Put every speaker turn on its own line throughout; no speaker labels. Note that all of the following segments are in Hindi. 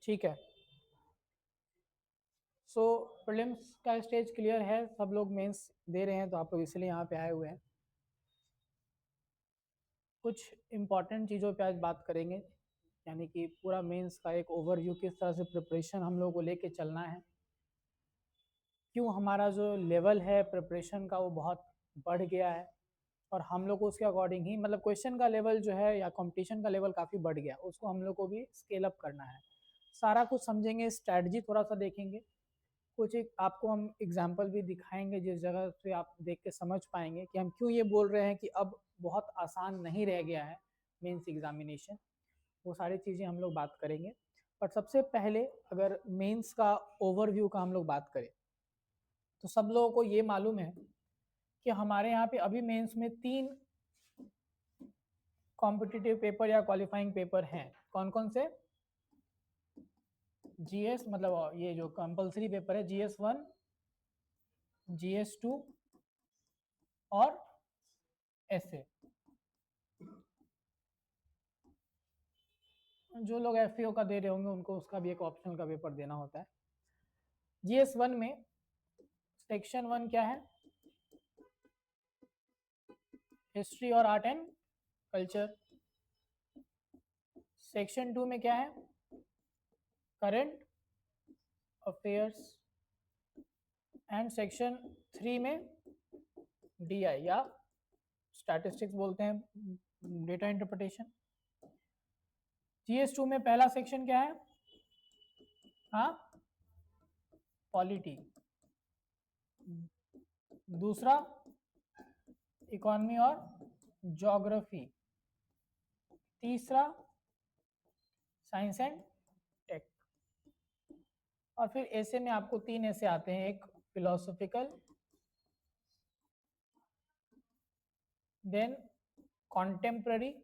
ठीक है। सो प्रीलिम्स का स्टेज क्लियर है, सब लोग मेंस दे रहे हैं, तो आप लोग इसलिए यहाँ पे आए हुए हैं। कुछ इम्पॉर्टेंट चीज़ों पे आज बात करेंगे, यानी कि पूरा मेंस का एक ओवरव्यू, किस तरह से प्रिपरेशन हम लोग को लेके चलना है, क्यों हमारा जो लेवल है प्रिपरेशन का वो बहुत बढ़ गया है, और हम लोग को उसके अकॉर्डिंग ही मतलब क्वेश्चन का लेवल जो है या कंपटीशन का लेवल काफ़ी बढ़ गया, उसको हम लोग को भी स्केल अप करना है। सारा कुछ समझेंगे, स्ट्रैटेजी थोड़ा सा देखेंगे, कुछ एक आपको हम एग्जाम्पल भी दिखाएंगे जिस जगह से आप देख के समझ पाएंगे कि हम क्यों ये बोल रहे हैं कि अब बहुत आसान नहीं रह गया है मेंस एग्जामिनेशन। वो सारी चीज़ें हम लोग बात करेंगे। पर सबसे पहले अगर मेंस का ओवरव्यू का हम लोग बात करें, तो सब लोगों को ये मालूम है कि हमारे यहाँ पे अभी मेंस में 3 कॉम्पिटिटिव पेपर या क्वालिफाइंग पेपर हैं। कौन कौन से? जीएस, मतलब ये जो कंपलसरी पेपर है, GS1, GS2 और एसए। जो लोग एफईओ का दे रहे होंगे उनको उसका भी एक ऑप्शनल का पेपर देना होता है। GS1 में सेक्शन 1 क्या है? हिस्ट्री और आर्ट एंड कल्चर। सेक्शन 2 में क्या है? Current affairs. एंड सेक्शन 3 में डीआई या स्टैटिस्टिक्स बोलते हैं, डेटा इंटरप्रिटेशन। GS2 में पहला सेक्शन क्या है? हाँ, पॉलिटी। दूसरा इकोनॉमी और ज्योग्राफी। तीसरा साइंस एंड टेक। और फिर ऐसे में आपको 3 ऐसे आते हैं, एक फिलोसॉफिकल, देन कॉन्टेम्प्ररी,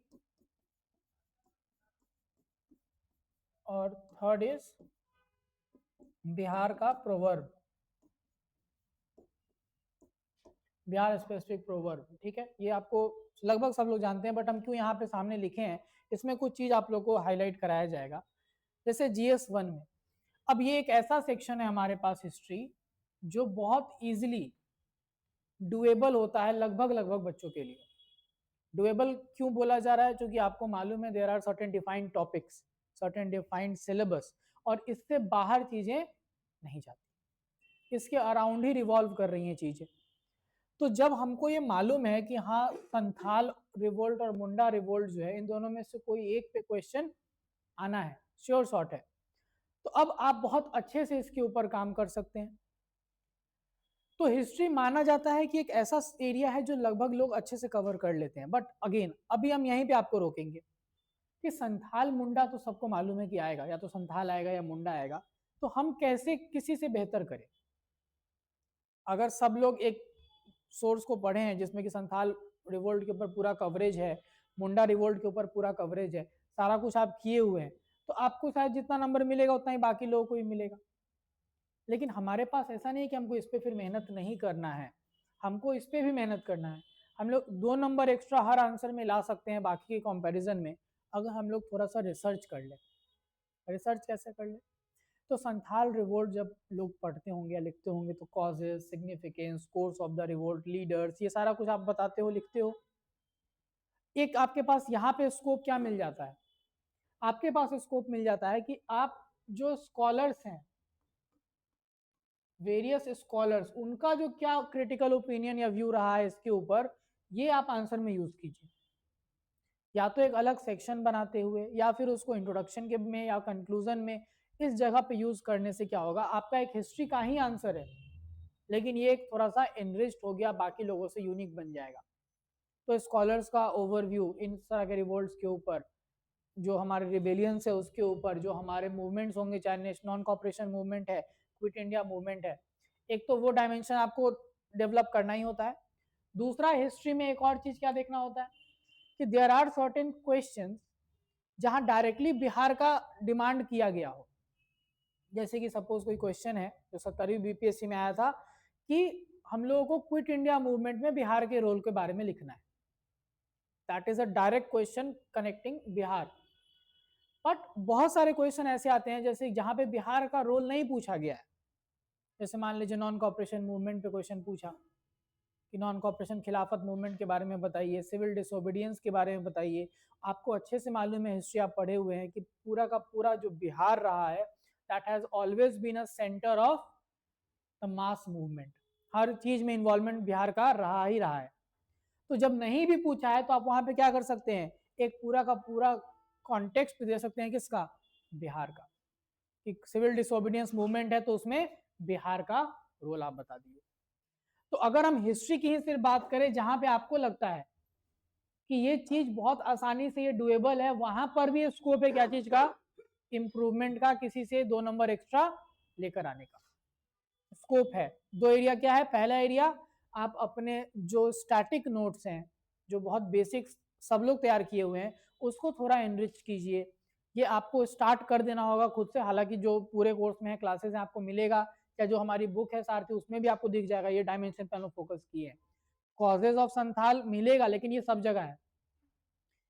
और थर्ड इज बिहार का प्रोवर्ब, बिहार स्पेसिफिक प्रोवर्ब। ठीक है, ये आपको लगभग सब लोग जानते हैं, बट हम क्यों यहाँ पे सामने लिखे हैं, इसमें कुछ चीज आप लोग को हाईलाइट कराया जाएगा। जैसे GS1 में अब ये एक ऐसा सेक्शन है हमारे पास हिस्ट्री जो बहुत इजीली डुएबल होता है लगभग लगभग बच्चों के लिए। डुएबल क्यों बोला जा रहा है? क्योंकि आपको मालूम है there are certain defined topics, certain defined syllabus, और इससे बाहर चीजें नहीं जाती, इसके अराउंड ही रिवॉल्व कर रही हैं चीजें। तो जब हमको ये मालूम है कि हाँ संथाल रिवोल्ट और मुंडा रिवोल्ट जो है, इन दोनों में से कोई एक पे क्वेश्चन आना है, श्योर शॉट है, तो अब आप बहुत अच्छे से इसके ऊपर काम कर सकते हैं। तो हिस्ट्री माना जाता है कि एक ऐसा एरिया है जो लगभग लोग अच्छे से कवर कर लेते हैं। बट अगेन अभी हम यहीं पे आपको रोकेंगे कि संथाल मुंडा तो सबको मालूम है कि आएगा, या तो संथाल आएगा या मुंडा आएगा, तो हम कैसे किसी से बेहतर करें? अगर सब लोग एक सोर्स को पढ़े हैं जिसमें कि संथाल रिवोल्ट के ऊपर पूरा कवरेज है, मुंडा रिवोल्ट के ऊपर पूरा कवरेज है, सारा कुछ आप किए हुए हैं, तो आपको शायद जितना नंबर मिलेगा उतना ही बाकी लोगों को भी मिलेगा। लेकिन हमारे पास ऐसा नहीं है कि हमको इस पर फिर मेहनत नहीं करना है, हमको इस पर भी मेहनत करना है। हम लोग 2 नंबर एक्स्ट्रा हर आंसर में ला सकते हैं बाकी के कंपैरिजन में, अगर हम लोग थोड़ा सा रिसर्च कर ले। रिसर्च कैसे कर ले? तो संथाल रिवोल्ट जब लोग पढ़ते होंगे या लिखते होंगे, तो causes, significance, course of the revolt, leaders, ये सारा कुछ आप बताते हो, लिखते हो। एक आपके पास यहाँ पे स्कोप क्या मिल जाता है? आपके पास स्कोप मिल जाता है कि आप जो स्कॉलर्स हैं, वेरियस स्कॉलर्स, उनका जो क्या क्रिटिकल ओपिनियन या व्यू रहा है इसके ऊपर, ये आप आंसर में यूज कीजिए। या तो एक अलग सेक्शन बनाते हुए, या फिर उसको इंट्रोडक्शन के में या कंक्लूजन में, इस जगह पे यूज करने से क्या होगा, आपका एक हिस्ट्री का ही आंसर है, लेकिन ये एक थोड़ा सा एनरिच्ड हो गया, बाकी लोगों से यूनिक बन जाएगा। तो स्कॉलर्स का ओवरव्यू इन तरह के रिवोल्ट्स के ऊपर, जो हमारे रिबेलियंस है उसके ऊपर, जो हमारे मूवमेंट्स होंगे, चाहे नॉन कॉपरेशन मूवमेंट है, क्विट इंडिया मूवमेंट है, एक तो वो डायमेंशन आपको डेवलप करना ही होता है। दूसरा, हिस्ट्री में एक और चीज क्या देखना होता है कि देयर आर सर्टेन क्वेश्चंस जहां डायरेक्टली बिहार का डिमांड किया गया हो। जैसे कि सपोज कोई क्वेश्चन है जो 70वीं बीपीएससी में आया था कि हम लोगों को क्विट इंडिया मूवमेंट में बिहार के रोल के बारे में लिखना है, that is a direct question connecting Bihar. But बहुत सारे क्वेश्चन ऐसे आते हैं जैसे जहां पे बिहार का रोल नहीं पूछा गया है। जैसे मान लीजिए नॉन कॉपरेशन मूवमेंट पे क्वेश्चन पूछा कि नॉन कॉपरेशन खिलाफत मूवमेंट के बारे में बताइए, सिविल डिसोबीडियंस के बारे में बताइए। आपको अच्छे से मालूम है, हिस्ट्री आप पढ़े हुए हैं कि पूरा का पूरा जो बिहार रहा है that has always been a centre of the mass movement. हर चीज में इन्वॉल्वमेंट बिहार का रहा ही रहा है। तो जब नहीं भी पूछा है तो आप वहां पे क्या कर सकते हैं, एक पूरा का पूरा कॉन्टेक्स्ट दे सकते हैं किसका, बिहार का। कि सिविल डिसोबीडियंस मूवमेंट है तो उसमें बिहार का रोल आप बता दिए। तो अगर हम हिस्ट्री की ही सिर्फ बात करें जहां पे आपको लगता है कि ये चीज बहुत आसानी से ये डुएबल है, वहां पर भी स्कोप है क्या चीज का, इंप्रूवमेंट का, किसी से 2 नंबर एक्स्ट्रा लेकर आने का स्कोप है। 2 एरिया क्या है, पहला एरिया आप अपने जो स्टैटिक नोट्स हैं जो बहुत बेसिक सब लोग तैयार किए हुए हैं उसको थोड़ा एनरिच कीजिए। ये आपको स्टार्ट कर देना होगा खुद से, हालांकि जो पूरे कोर्स में है क्लासेस हैं आपको मिलेगा, या जो हमारी बुक है सारथी उसमें भी आपको दिख जाएगा, ये डायमेंशन पे हम लोग फोकस किए हैं। कॉजेज ऑफ संथाल मिलेगा लेकिन ये सब जगह है,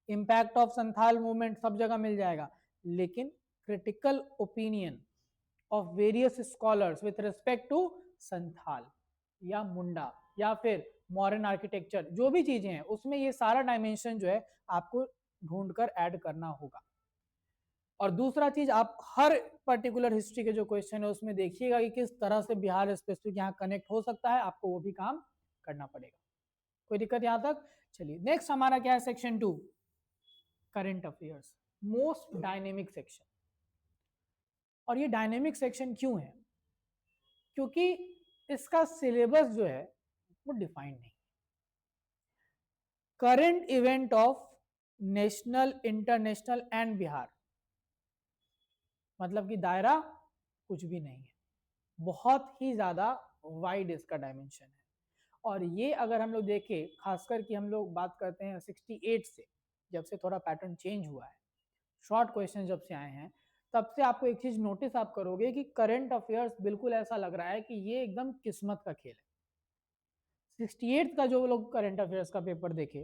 इम्पैक्ट ऑफ संथाल मूवमेंट सब जगह मिल जाएगा, लेकिन critical opinion of various scholars with respect to Santhal या मुंडा या फिर मॉडर्न आर्किटेक्चर, जो भी चीजें हैं उसमें ये सारा डायमेंशन जो है आपको ढूंढकर ऐड करना होगा। और दूसरा चीज, आप हर पर्टिकुलर हिस्ट्री के जो क्वेश्चन है उसमें देखिएगा कि किस तरह से बिहार स्पेसिफिक यहाँ कनेक्ट हो सकता है, आपको वो भी काम करना पड़ेगा। कोई दिक्कत यहाँ तक? चलिए नेक्स्ट हमारा क्या है, section 2 current affairs, most dynamic section. और ये डायनेमिक सेक्शन क्यों है, क्योंकि इसका सिलेबस जो है वो डिफाइंड नहीं। Current event of national, international and Bihar, मतलब कि दायरा कुछ भी नहीं है, बहुत ही ज्यादा वाइड इसका डायमेंशन है। और ये अगर हम लोग देखें, खासकर कि हम लोग बात करते हैं 68 से, जब से थोड़ा पैटर्न चेंज हुआ है, शॉर्ट क्वेश्चन जब से आए हैं, तब से आपको एक चीज नोटिस आप करोगे कि करंट अफेयर्स बिल्कुल ऐसा लग रहा है कि ये एकदम किस्मत का खेल है। 68 का जो लोग करंट अफेयर्स का पेपर देखे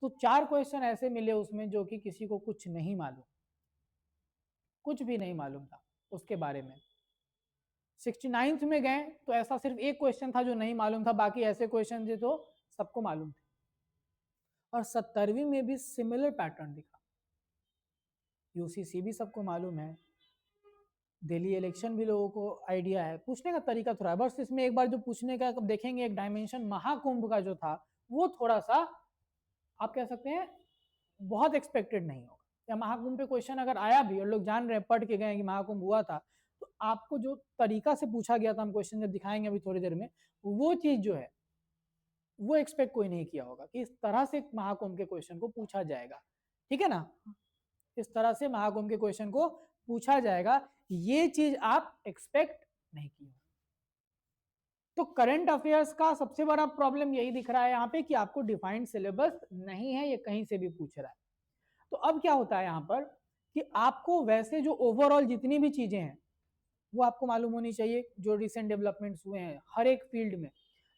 तो 4 क्वेश्चन ऐसे मिले उसमें जो कि किसी को कुछ नहीं मालूम, कुछ भी नहीं मालूम था उसके बारे में। 69th में गए तो ऐसा सिर्फ एक क्वेश्चन था जो नहीं मालूम था, बाकी ऐसे क्वेश्चन थे तो सबको मालूम थे। और 70वीं में भी सिमिलर पैटर्न दिखा। यूसीसी भी सबको मालूम है, दिल्ली इलेक्शन भी लोगों को आइडिया है, पूछने का तरीका थोड़ा है, बस इसमें एक बार जो पूछने का देखेंगे एक डायमेंशन महाकुंभ का जो था वो थोड़ा सा आप कह सकते हैं बहुत एक्सपेक्टेड नहीं होगा, या महाकुंभ पे क्वेश्चन अगर आया भी और लोग जान रहे हैं पढ़ के गए कि महाकुंभ हुआ था, तो आपको जो तरीका से पूछा गया था, हम क्वेश्चन जब दिखाएंगे अभी थोड़ी देर में, वो चीज जो है वो एक्सपेक्ट कोई नहीं किया होगा कि इस तरह से महाकुंभ के क्वेश्चन को पूछा जाएगा। ठीक है ना, इस तरह से महाकुंभ के क्वेश्चन को पूछा जाएगा, ये चीज आप एक्सपेक्ट नहीं की। तो करंट अफेयर्स का सबसे बड़ा प्रॉब्लम यही दिख रहा है यहाँ पे कि आपको डिफाइंड सिलेबस नहीं है, ये कहीं से भी पूछ रहा है। तो अब क्या होता है यहाँ पर कि आपको वैसे जो ओवरऑल जितनी भी चीजें हैं वो आपको मालूम होनी चाहिए, जो रिसेंट डेवलपमेंट्स हुए हैं हर एक फील्ड में।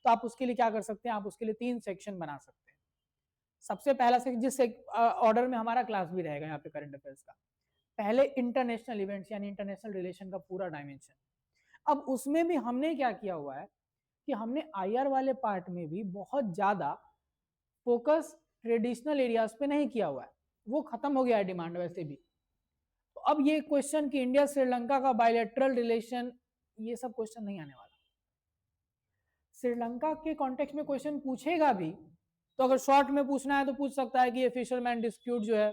तो आप उसके लिए क्या कर सकते हैं, आप उसके लिए 3 सेक्शन बना सकते हैं। सबसे पहला सेक्शन, जिस ऑर्डर में हमारा क्लास भी रहेगा यहाँ पे करंट अफेयर्स का, पहले इंटरनेशनल इवेंट्स यानी इंटरनेशनल रिलेशन का पूरा डायमेंशन। अब उसमें भी हमने क्या किया हुआ है कि हमने आईआर वाले पार्ट में भी बहुत ज्यादा फोकस ट्रेडिशनल एरियाज पे नहीं किया हुआ है, वो खत्म हो गया है डिमांड वैसे भी। तो अब ये क्वेश्चन कि इंडिया श्रीलंका का बायलैटरल रिलेशन, ये सब क्वेश्चन नहीं आने वाला। श्रीलंका के कॉन्टेक्स्ट में क्वेश्चन पूछेगा भी तो अगर शॉर्ट में पूछना है तो पूछ सकता है कि ये फिशरमैन डिस्प्यूट जो है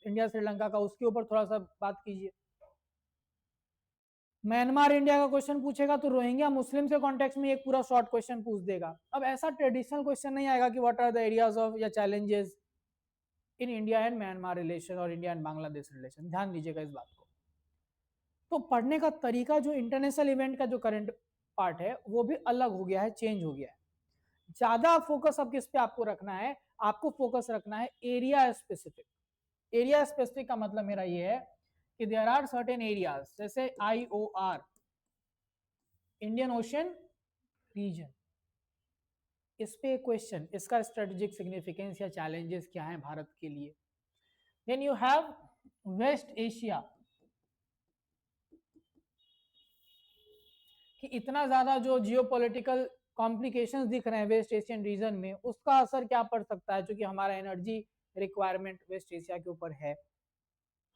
इंडिया श्रीलंका का, उसके ऊपर थोड़ा सा बात कीजिए। म्यांमार इंडिया का क्वेश्चन पूछेगा तो रोहिंग्या मुस्लिम से कॉन्टेक्स्ट में एक पूरा शॉर्ट क्वेश्चन पूछ देगा। अब ऐसा ट्रेडिशनल क्वेश्चन नहीं आएगा कि what are the areas of या challenges in India and Myanmar relation और इंडिया एंड बांग्लादेश रिलेशन, ध्यान दीजिएगा इस बात को। तो पढ़ने का तरीका जो इंटरनेशनल इवेंट का जो करंट पार्ट है वो भी अलग हो गया है, चेंज हो गया है। ज्यादा फोकस अब किस पे आपको रखना है, आपको फोकस रखना है एरिया स्पेसिफिक। एरिया स्पेसिफिक का मतलब मेरा ये है कि देयर आर सर्टेन एरियाज, जैसे IOR इंडियन ओशन रीजन, इस पे क्वेश्चन, इसका स्ट्रेटेजिक सिग्निफिकेंस या चैलेंजेस क्या है भारत के लिए। Then you have West Asia, कि इतना ज्यादा जो जियोपॉलिटिकल कॉम्प्लिकेशंस दिख रहे हैं वेस्ट एशियन रीजन में, उसका असर क्या पड़ सकता है, क्योंकि हमारा एनर्जी रिक्वायरमेंट वेस्ट एशिया के ऊपर है,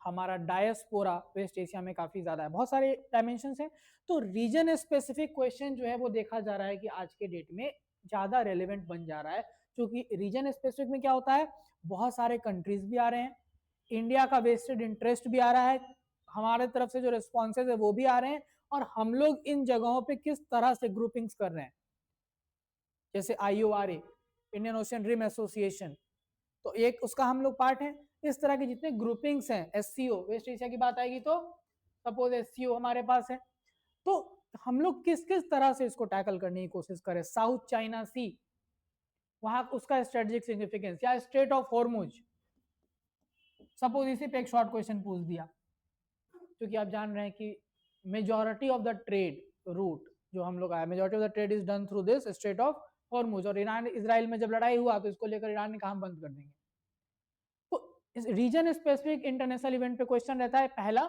हमारा डायस्पोरा वेस्ट एशिया में काफी ज्यादा है, बहुत सारे डायमेंशन हैं। तो रीजन स्पेसिफिक क्वेश्चन जो है वो देखा जा रहा है कि आज के डेट में ज्यादा रेलेवेंट बन जा रहा है, क्योंकि रीजन स्पेसिफिक में क्या होता है, बहुत सारे कंट्रीज भी आ रहे हैं, इंडिया का वेस्टेड इंटरेस्ट भी आ रहा है, हमारे तरफ से जो रिस्पॉन्सेज है वो भी आ रहे हैं, और हम लोग इन जगहों पे किस तरह से ग्रुपिंग्स कर रहे हैं, जैसे IORA, Indian Ocean Rim Association, तो एक उसका हम लोग पार्ट है। इस तरह के जितने ग्रुपिंग्स हैं, SCO, वेस्ट एशिया की बात आएगी तो सपोज SCO हमारे पास है, तो हम लोग किस किस तरह से इसको टैकल करने की कोशिश करें। साउथ चाइना सी, वहां उसका स्ट्रेटेजिक सिग्निफिकेंस, या स्ट्रेट ऑफ हॉर्मुज, सपोज इसी पे एक शॉर्ट क्वेश्चन पूछ दिया, क्योंकि आप जान रहे हैं कि majority of the trade route जो हम लोग आया, majority of the trade is done through this straight of Hormuz, और ईरान इसराइल में जब लड़ाई हुआ तो इसको लेकर ईरान ने कहा बंद कर देंगे। तो इस रीजन स्पेसिफिक इंटरनेशनल इवेंट पे क्वेश्चन रहता है पहला।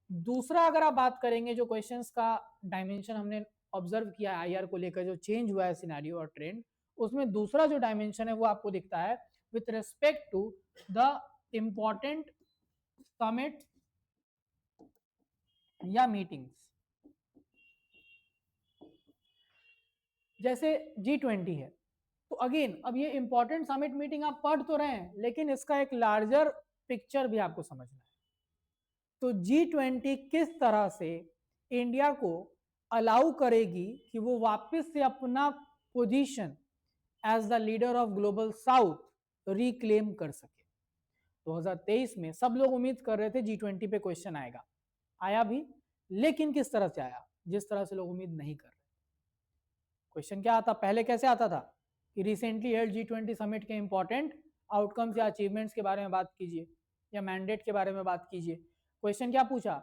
दूसरा, अगर आप बात करेंगे जो क्वेश्चंस का डायमेंशन हमने ऑब्जर्व किया IR को लेकर, जो चेंज हुआ है सिनेरियो और ट्रेंड, उसमें दूसरा जो डायमेंशन है वो आपको दिखता है with respect to the important summit या मीटिंग्स, जैसे G20 है। तो अगेन अब ये इंपॉर्टेंट समिट मीटिंग आप पढ़ तो रहे हैं, लेकिन इसका एक लार्जर पिक्चर भी आपको समझना है। तो G20 किस तरह से इंडिया को अलाउ करेगी कि वो वापस से अपना position as the leader of Global South reclaim कर सके। 2023 में सब लोग उम्मीद कर रहे थे G20 पे क्वेश्चन आएगा, आया भी, लेकिन किस तरह से आया, जिस तरह से लोग उम्मीद नहीं कर रहे। क्वेश्चन क्या आता, पहले कैसे आता था कि रिसेंटली हेल्ड G20 समिट के इंपॉर्टेंट आउटकम्स या अचीवमेंट्स के बारे में बात कीजिए, या मैंडेट के बारे में बात कीजिए। क्वेश्चन क्या पूछा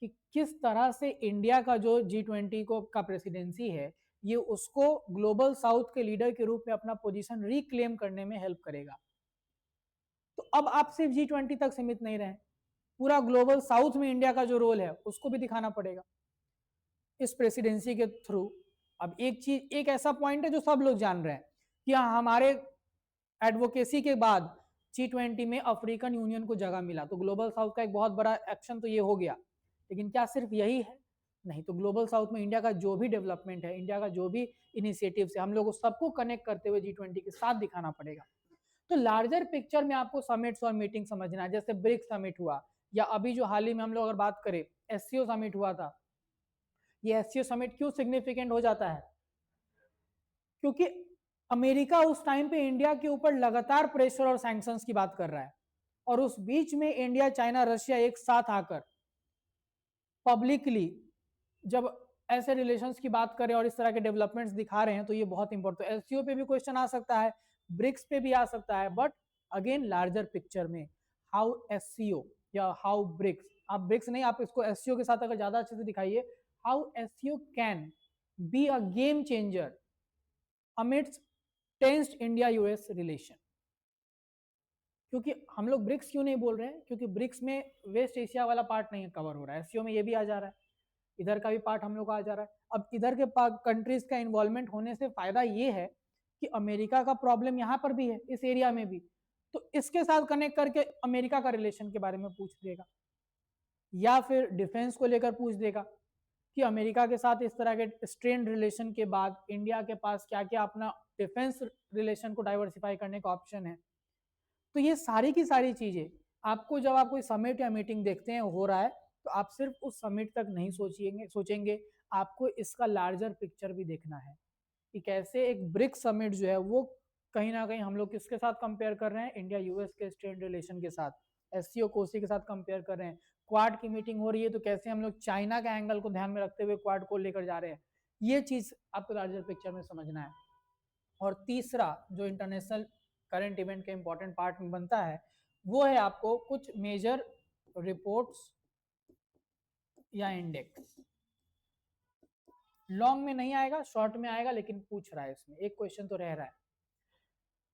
कि किस तरह से इंडिया का जो G20 को का प्रेसिडेंसी है, ये उसको ग्लोबल साउथ के लीडर के रूप में अपना पोजीशन रिक्लेम करने में हेल्प करेगा। तो अब आप सिर्फ G20 तक सीमित नहीं रहे, पूरा ग्लोबल साउथ में इंडिया का जो रोल है उसको भी दिखाना पड़ेगा इस प्रेसिडेंसी के थ्रू। अब एक चीज, एक ऐसा पॉइंट है जो सब लोग जान रहे हैं कि हमारे एडवोकेसी के बाद G20 में अफ्रीकन यूनियन को जगह मिला, तो ग्लोबल साउथ का एक बहुत बड़ा एक्शन तो ये हो गया। लेकिन क्या सिर्फ यही है? नहीं, तो ग्लोबल साउथ में इंडिया का जो भी डेवलपमेंट है, इंडिया का जो भी इनिशिएटिव है, हम लोग सबको कनेक्ट करते हुए G20 के साथ दिखाना पड़ेगा। तो लार्जर पिक्चर में आपको समिट्स और मीटिंग समझना है, जैसे ब्रिक्स समिट हुआ, या अभी जो हाल ही में हम लोग अगर बात करें SCO समिट हुआ था। ये SCO समिट क्यों सिग्निफिकेंट हो जाता है? क्योंकि अमेरिका उस टाइम पे इंडिया के ऊपर लगातार प्रेशर और सैंक्शंस की बात कर रहा है, और उस बीच में इंडिया, चाइना, रशिया एक साथ आकर पब्लिकली जब ऐसे रिलेशंस की बात करें और इस तरह के डेवलपमेंट्स दिखा रहे हैं, तो ये बहुत इंपॉर्टेंट। तो SCO पे भी क्वेश्चन आ सकता है, ब्रिक्स पे भी आ सकता है, बट अगेन लार्जर पिक्चर में हाउ SCO या हाउ ब्रिक्स, आप ब्रिक्स नहीं, आप इसको SCO के साथ अगर ज्यादा अच्छे से दिखाइए, how SCO can be a game changer amidst tensed India US relation. क्योंकि हम लोग ब्रिक्स क्यों नहीं बोल रहे हैं, क्योंकि ब्रिक्स में वेस्ट एशिया वाला पार्ट नहीं कवर हो रहा है, SCO में ये भी आ जा रहा है, इधर का भी पार्ट हम लोग का आ जा रहा है। अब इधर के कंट्रीज का इन्वॉल्वमेंट होने से फायदा ये है कि अमेरिका का प्रॉब्लम यहाँ पर भी है, इस एरिया में भी, तो इसके साथ कनेक्ट करके अमेरिका का रिलेशन के बारे में पूछ देगा, या फिर डिफेंस को लेकर पूछ देगा कि अमेरिका के साथ इस तरह के स्ट्रेन रिलेशन के बाद इंडिया के पास क्या क्या अपना डिफेंस रिलेशन को डाइवर्सिफाई करने का ऑप्शन है। तो ये सारी की सारी चीजें आपको, जब आप कोई समिट या मीटिंग देखते हैं हो रहा है, तो आप सिर्फ उस समिट तक नहीं सोचेंगे, आपको इसका लार्जर पिक्चर भी देखना है कि कैसे एक ब्रिक्स समिट जो है वो कहीं ना कहीं हम लोग किसके साथ कंपेयर कर रहे हैं, इंडिया US के स्ट्रेन रिलेशन के साथ, SCO कोसी के साथ कंपेयर कर रहे हैं। क्वाड की मीटिंग हो रही है, तो कैसे हम लोग चाइना के एंगल को ध्यान में रखते हुए क्वाड को लेकर जा रहे हैं, ये चीज आपको लार्जर पिक्चर में समझना है। और तीसरा जो इंटरनेशनल करंट इवेंट के इंपॉर्टेंट पार्ट में बनता है, वो है आपको कुछ मेजर रिपोर्ट्स या इंडेक्स। लॉन्ग में नहीं आएगा, शॉर्ट में आएगा, लेकिन पूछ रहा है इसमें एक क्वेश्चन तो रह रहा है,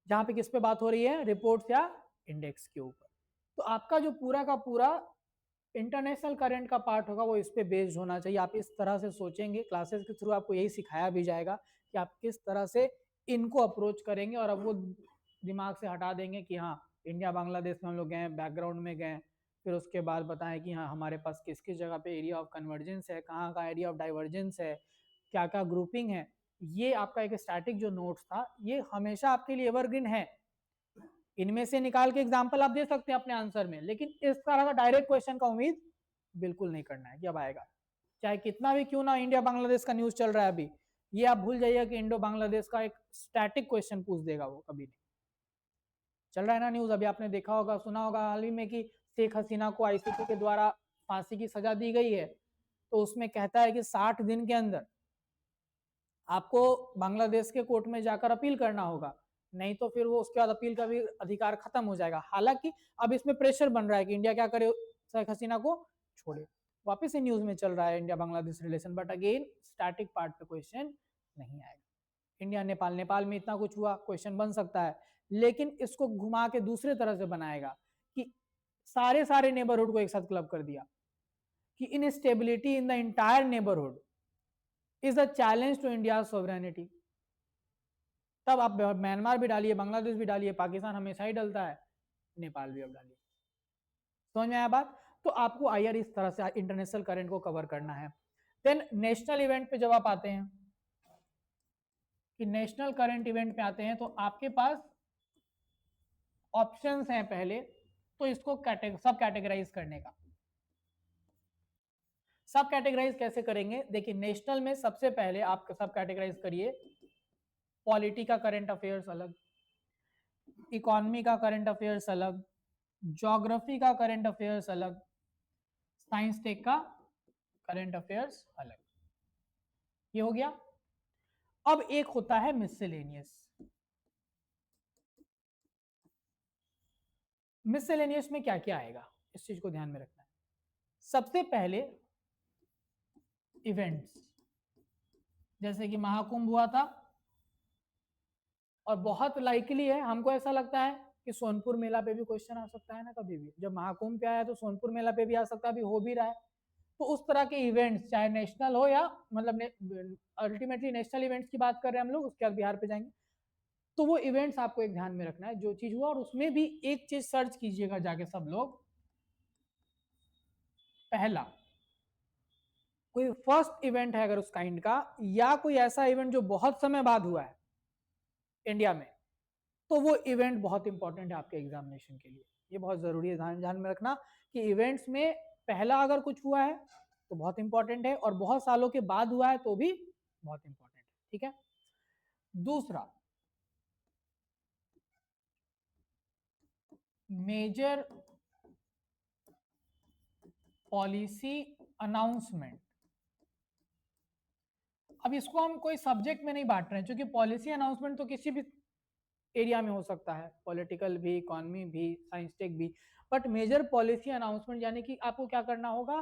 जहां पे किस पे बात हो रही है, रिपोर्ट्स या इंडेक्स के ऊपर। तो आपका जो पूरा का पूरा इंटरनेशनल करंट का पार्ट होगा वो इस पे बेस्ड होना चाहिए। आप इस तरह से सोचेंगे, क्लासेस के थ्रू आपको यही सिखाया भी जाएगा कि आप किस तरह से इनको अप्रोच करेंगे, और अब वो दिमाग से हटा देंगे कि हाँ इंडिया बांग्लादेश में हम लोग गए, बैकग्राउंड में गए, फिर उसके बाद बताएं कि हाँ हमारे पास किस किस जगह पे एरिया ऑफ कन्वर्जेंस है, कहाँ का एरिया ऑफ डाइवर्जेंस है, क्या क्या ग्रुपिंग है। ये आपका एक स्टैटिक जो नोट्स था ये हमेशा आपके लिए एवरग्रीन है, इनमें से निकाल के एग्जाम्पल आप दे सकते हैं अपने आंसर में, लेकिन इस तरह का डायरेक्ट क्वेश्चन का उम्मीद बिल्कुल नहीं करना है कि अब आएगा, चाहे कितना भी क्यों ना इंडिया बांग्लादेश का न्यूज चल रहा है अभी, ये आप भूल जाइए कि इंडो बांग्लादेश का एक स्टैटिक क्वेश्चन पूछ देगा, वो कभी नहीं चल रहा है ना न्यूज। अभी आपने देखा होगा, सुना होगा हाल ही में कि शेख हसीना को आईसीसी के द्वारा फांसी की सजा दी गई है, तो उसमें कहता है कि 60 दिन के अंदर आपको बांग्लादेश के कोर्ट में जाकर अपील करना होगा, नहीं तो फिर वो उसके बाद अपील का भी अधिकार खत्म हो जाएगा। हालांकि अब इसमें प्रेशर बन रहा है कि इंडिया क्या करे, शेख हसीना को छोड़े, वापस से न्यूज में चल रहा है India Bangladesh relation, but again static part पे क्वेश्चन नहीं आएगा। इंडिया नेपाल, नेपाल में इतना कुछ हुआ, क्वेश्चन बन सकता है, लेकिन इसको घुमा के दूसरे तरह से बनाएगा कि सारे सारे नेबरहुड को एक साथ क्लब कर दिया कि instability in the entire neighbourhood is a challenge to India sovereignty. तब आप म्यांमार भी डालिए, बांग्लादेश भी डालिए, पाकिस्तान हमेशा ही डलता है, नेपाल भी अब डालिए। समझ में आया बात? तो आपको आईआर इस तरह से इंटरनेशनल करंट को कवर करना है। देन नेशनल इवेंट पे जब आप आते हैं, कि नेशनल करंट इवेंट पे आते हैं, तो आपके पास ऑप्शंस हैं पहले, तो इसको सब कैटेगराइज करने का। सब कैटेगराइज कैसे करेंगे? देखिए नेशनल में सबसे पहले आप सब कैटेगराइज करिए, पॉलिटी का करंट अफेयर्स अलग, इकोनॉमी का करंट अफेयर्स अलग, ज्योग्राफी का करंट अफेयर्स अलग, साइंस टेक का करंट अफेयर्स अलग। ये हो गया। अब एक होता है मिसलेनियस। मिसलेनियस में क्या क्या आएगा, इस चीज को ध्यान में रखना है। सबसे पहले इवेंट्स, जैसे कि महाकुंभ हुआ था, और बहुत लाइकली है, हमको ऐसा लगता है कि सोनपुर मेला पे भी क्वेश्चन आ सकता है ना, कभी भी जब महाकुंभ पे आया तो सोनपुर मेला पे भी आ सकता है, अभी हो भी रहा है। तो उस तरह के इवेंट्स, चाहे नेशनल हो या मतलब अल्टीमेटली नेशनल इवेंट्स की बात कर रहे हैं हम लोग, उसके बाद बिहार पे जाएंगे, तो वो इवेंट्स आपको एक ध्यान में रखना है जो चीज हुआ, और उसमें भी एक चीज सर्च कीजिएगा जाके सब लोग, पहला कोई फर्स्ट इवेंट है अगर उस काइंड का, या कोई ऐसा इवेंट जो बहुत समय बाद हुआ है इंडिया में, तो वो इवेंट बहुत इंपॉर्टेंट है आपके एग्जामिनेशन के लिए। ये बहुत जरूरी है ध्यान में रखना कि इवेंट्स में पहला अगर कुछ हुआ है तो बहुत इंपॉर्टेंट है, और बहुत सालों के बाद हुआ है तो भी बहुत इंपॉर्टेंट है। ठीक है। दूसरा, मेजर पॉलिसी अनाउंसमेंट। अब इसको हम कोई सब्जेक्ट में नहीं बांट रहे हैं, क्योंकि पॉलिसी अनाउंसमेंट तो किसी भी एरिया में हो सकता है, पॉलिटिकल भी, इकोनॉमी भी, साइंस टेक भी, बट मेजर पॉलिसी अनाउंसमेंट यानी कि आपको क्या करना होगा,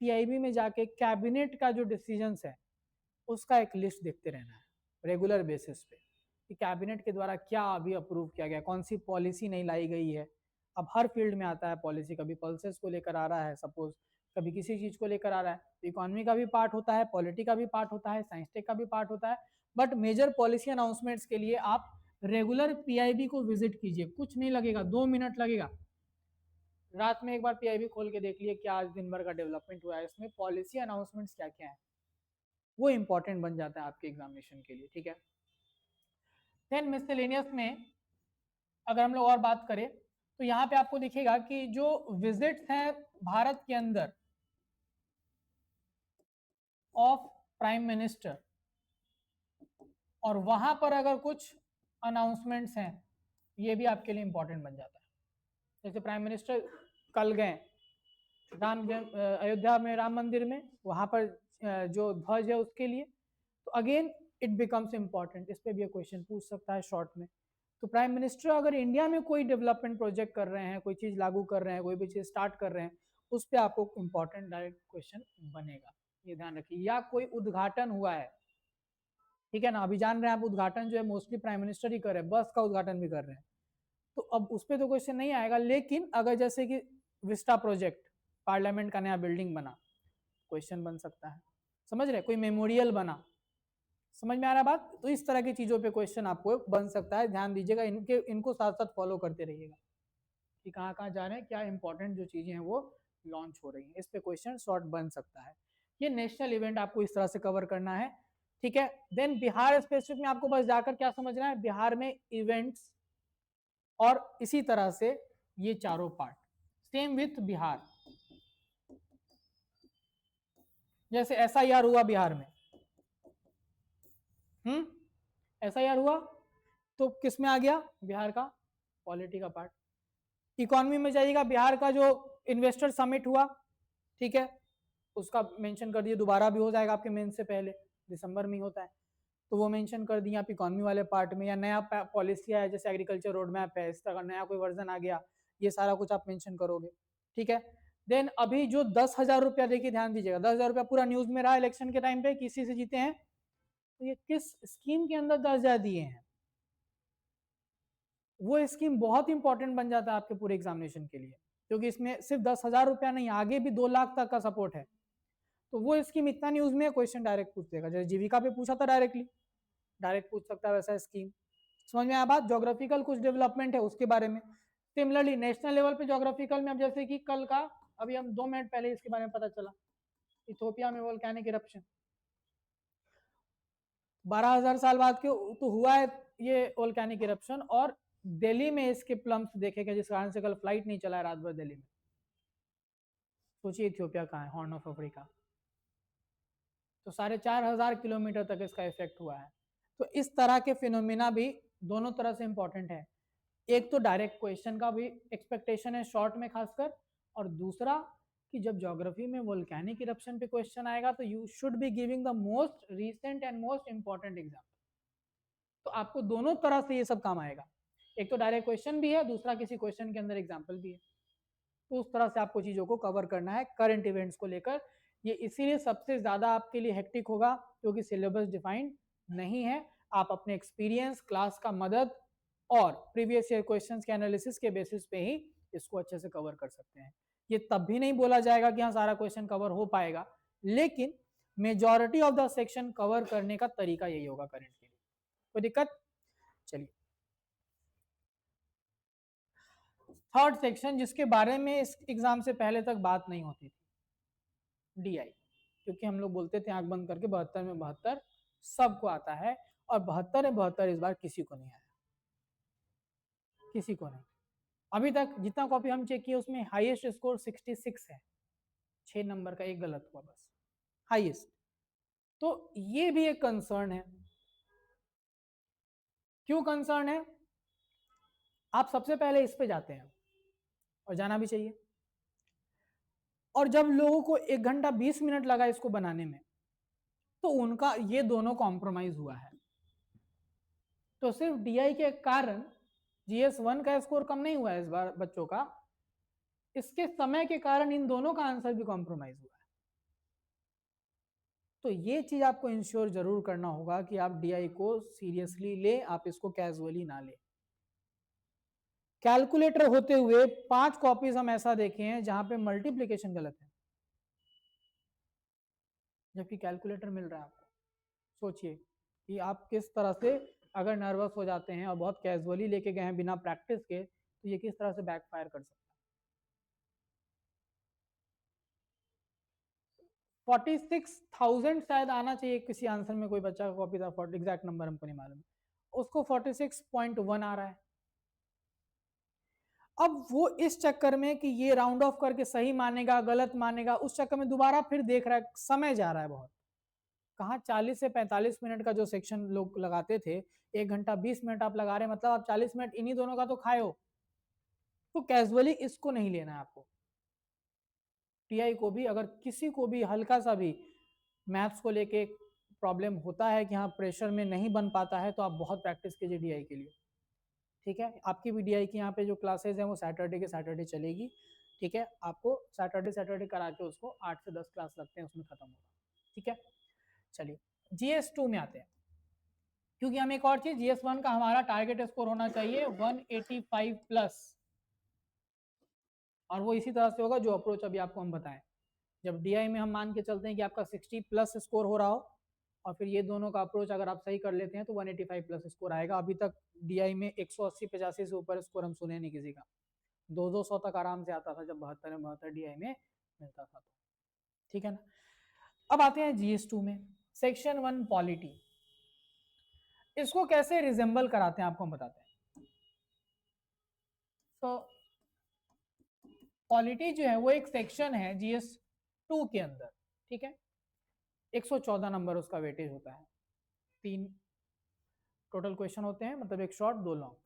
पीआईबी में जाके कैबिनेट का जो डिसीजंस है उसका एक लिस्ट देखते रहना है रेगुलर बेसिस पे, कि कैबिनेट के द्वारा क्या अभी अप्रूव किया गया, कौन सी पॉलिसी नहीं लाई गई है। अब हर फील्ड में आता है पॉलिसी, कभी पल्सेस को लेकर आ रहा है सपोज, कभी किसी चीज को लेकर आ रहा है, तो इकोनॉमी का भी पार्ट होता है, पॉलिटी का भी पार्ट होता है, साइंस टेक का भी पार्ट होता है। बट मेजर पॉलिसी अनाउंसमेंट्स के लिए आप रेगुलर पीआईबी को विजिट कीजिए, कुछ नहीं लगेगा, 2 मिनट लगेगा, रात में एक बार पीआईबी खोल के देख लिए क्या आज दिन भर का डेवलपमेंट हुआ है, इसमें पॉलिसी अनाउंसमेंट्स क्या क्या है, वो इंपॉर्टेंट बन जाता है आपके एग्जामिनेशन के लिए। ठीक है। देन मिसलेनियस में अगर हम लोग और बात करें, तो यहाँ पे आपको दिखेगा कि जो विजिट्स हैं भारत के अंदर ऑफ प्राइम मिनिस्टर, और वहां पर अगर कुछ अनाउंसमेंट्स हैं, ये भी आपके लिए इंपॉर्टेंट बन जाता है। जैसे प्राइम मिनिस्टर कल गए अयोध्या में राम मंदिर में, वहां पर जो ध्वज है उसके लिए, तो अगेन इट बिकम्स इंपॉर्टेंट, इस पे भी क्वेश्चन पूछ सकता है शॉर्ट में। तो प्राइम मिनिस्टर अगर इंडिया में कोई डेवलपमेंट प्रोजेक्ट कर रहे हैं, कोई चीज लागू कर रहे हैं, कोई भी चीज स्टार्ट कर रहे हैं, उस पर आपको इंपॉर्टेंट डायरेक्ट क्वेश्चन बनेगा, ये ध्यान रखिए। या कोई उद्घाटन हुआ है, ठीक है ना, अभी जान रहे हैं आप उद्घाटन जो है मोस्टली प्राइम मिनिस्टर ही कर रहे हैं, बस का उद्घाटन भी कर रहे हैं, तो अब उस पर तो क्वेश्चन नहीं आएगा, लेकिन अगर जैसे कि विस्टा प्रोजेक्ट, पार्लियामेंट का नया बिल्डिंग बना, क्वेश्चन बन सकता है। समझ रहे, कोई मेमोरियल बना, समझ में आ रहा बात। तो इस तरह की चीजों पे क्वेश्चन आपको बन सकता है, ध्यान दीजिएगा, इनको साथ साथ फॉलो करते रहिएगा कि कहाँ कहाँ जा रहे हैं, क्या इंपॉर्टेंट जो चीजें हैं वो लॉन्च हो रही हैं, इस पे क्वेश्चन शॉर्ट बन सकता है। ये नेशनल इवेंट आपको इस तरह से कवर करना है, ठीक है। देन बिहार स्पेसिफिक में आपको बस जाकर क्या समझना है, बिहार में इवेंट्स और इसी तरह से ये चारों पार्ट सेम विथ बिहार। जैसे एसआईआर हुआ बिहार में, एसआईआर हुआ तो किस में आ गया, बिहार का पॉलिटी का पार्ट। इकोनॉमी में जाइएगा, बिहार का जो इन्वेस्टर समिट हुआ, ठीक है, उसका मेंशन कर दिए, दोबारा भी हो जाएगा आपके मेंस से पहले, दिसंबर में ही होता है, तो वो मेंशन कर दिया आप इकोनॉमी वाले पार्ट में। या नया पॉलिसी है जैसे एग्रीकल्चर रोड मैप है, इस तरह नया कोई वर्जन आ गया, ये सारा कुछ आप मेंशन करोगे, ठीक है। देन अभी जो 10,000 रुपया, देखिए ध्यान दीजिएगा, 10,000 रुपया पूरा न्यूज में रहा इलेक्शन के टाइम पे, किसी से जीते हैं, तो ये किस स्कीम के अंदर 10,000 दिए हैं, वो स्कीम बहुत इंपॉर्टेंट बन जाता है आपके पूरे एग्जामिनेशन के लिए, क्योंकि इसमें सिर्फ 10,000 रुपया नहीं, आगे भी 2 लाख तक का सपोर्ट है। तो वो स्कीम इतना न्यूज में क्वेश्चन डायरेक्ट पूछ देगा, जैसे जीविका पे पूछा था डायरेक्टली, डायरेक्ट पूछ सकता है वैसा स्कीम। समझ में आया बात। ज्योग्राफिकल कुछ डेवलपमेंट है उसके बारे में, सिमिलरली नेशनल लेवल पे ज्योग्राफिकल में, अब जैसे कि कल का, अभी हम 2 मिनट पहले इसके बारे में पता चला, इथोपिया में वोल्केनिक इरप्शन 12,000 साल बाद के तो हुआ है ये वोल्केनिक इरप्शन, और दिल्ली में इसके प्लम्स देखे गए, जिस कारण से कल फ्लाइट नहीं चला है रात भर दिल्ली में। सोचिए इथियोपिया कहाँ है, हॉर्न ऑफ अफ्रीका, तो 4,500 किलोमीटर तक इसका इफेक्ट हुआ है। तो इस तरह के फिनोमिना भी दोनों तरह से इंपॉर्टेंट है, एक तो डायरेक्ट क्वेश्चन का भी एक्सपेक्टेशन है शॉर्ट में खासकर, और दूसरा कि जब ज्योग्राफी में वोल्केनिक इरप्शन पे क्वेश्चन आएगा तो you should be giving the most recent and most important example. तो आपको दोनों तरह से ये सब काम आएगा, एक तो डायरेक्ट क्वेश्चन भी है, दूसरा किसी क्वेश्चन के अंदर एग्जाम्पल भी है। तो उस तरह से आपको चीजों को कवर करना है करंट इवेंट्स को लेकर। ये इसीलिए सबसे ज्यादा आपके लिए हेक्टिक होगा, क्योंकि सिलेबस डिफाइंड नहीं है। आप अपने एक्सपीरियंस, क्लास का मदद और प्रीवियस ईयर क्वेश्चंस के एनालिसिस के बेसिस पे ही इसको अच्छे से कवर कर सकते हैं। ये तब भी नहीं बोला जाएगा कि हाँ सारा क्वेश्चन कवर हो पाएगा, लेकिन majority of the section cover करने का तरीका यही होगा करंट के लिए। कोई दिक्कत? चलिए थर्ड सेक्शन, जिसके बारे में इस एग्जाम से पहले तक बात नहीं होती थी, डीआई, क्योंकि हम लोग बोलते थे आंख बंद करके 72 में 72 सबको आता है, और 72 में 72 इस बार किसी को नहीं आया, किसी को नहीं। अभी तक जितना कॉपी हम चेक किए उसमें हाईएस्ट स्कोर 66 है, 6 नंबर का एक गलत हुआ बस, हाईएस्ट। तो ये भी एक कंसर्न है। क्यों कंसर्न है? आप सबसे पहले इस पे जाते हैं, और जाना भी चाहिए, और जब लोगों को 1 घंटा 20 मिनट लगा इसको बनाने में, तो उनका ये दोनों कॉम्प्रोमाइज हुआ है। तो सिर्फ डीआई के कारण जीएस1 का स्कोर कम नहीं हुआ है इस बार बच्चों का, इसके समय के कारण इन दोनों का आंसर भी कॉम्प्रोमाइज हुआ है। तो ये चीज आपको इंश्योर जरूर करना होगा कि आप डीआई को सीरियसली ले, आप इसको कैजुअली ना ले। कैलकुलेटर होते हुए 5 कॉपीज हम ऐसा देखे हैं जहां पे मल्टीप्लीकेशन गलत है, जबकि कैलकुलेटर मिल रहा है आपको। सोचिए कि आप किस तरह से अगर नर्वस हो जाते हैं और बहुत कैजुअली लेके गए हैं बिना प्रैक्टिस के, तो ये किस तरह से बैकफायर कर सकता है। 46,000 शायद आना चाहिए किसी आंसर में, कोई बच्चा का कॉपी था, एग्जैक्ट नंबर हमको नहीं मालूम, उसको 46.1 आ रहा है। अब वो इस चक्कर में कि ये राउंड ऑफ करके सही मानेगा गलत मानेगा, उस चक्कर में दोबारा फिर देख रहा है, समय जा रहा है बहुत। कहाँ 40 से 45 मिनट का जो सेक्शन लोग लगाते थे, 1 घंटा 20 मिनट आप लगा रहे हैं, मतलब आप 40 मिनट इन्हीं दोनों का तो खाए हो। तो कैजुअली इसको नहीं लेना है आपको। टीआई को भी अगर किसी को भी हल्का सा भी मैथ्स को लेके प्रॉब्लम होता है कि हाँ प्रेशर में नहीं बन पाता है, तो आप बहुत प्रैक्टिस कीजिए डीआई के लिए, ठीक है। आपकी भी डीआई की यहाँ पे जो क्लासेज हैं वो सैटरडे के सैटरडे चलेगी, ठीक है। आपको सैटरडे करा के उसको 8 से 10 क्लास लगते हैं, उसमें खत्म होगा, ठीक है। चलिए जीएस2 में आते हैं। क्योंकि हमें एक और चीज GS1 का हमारा टारगेट स्कोर होना चाहिए 185 प्लस, और वो इसी तरह से होगा जो अप्रोच अभी आपको हम बताएं। जब DI में हम मान के चलते हैं कि आपका 60 प्लस स्कोर हो रहा हो, और फिर ये दोनों का अप्रोच अगर आप सही कर लेते हैं तो 185 प्लस स्कोर आएगा। अभी तक DI में 180-85 से ऊपर स्कोर हम सुने नहीं किसी का, 200 तक आराम से आता था जब 72 DI में मिलता था। ठीक है ना। अब आते हैं GS2 में, सेक्शन 1 पॉलिटी। इसको कैसे रिजेंबल कराते हैं आपको हम बताते हैं। तो पॉलिटी जो है वो एक सेक्शन है GS2 के अंदर, ठीक है। 114 नंबर उसका वेटेज होता है, 3 टोटल क्वेश्चन होते हैं, मतलब एक शॉर्ट 2 लॉन्ग,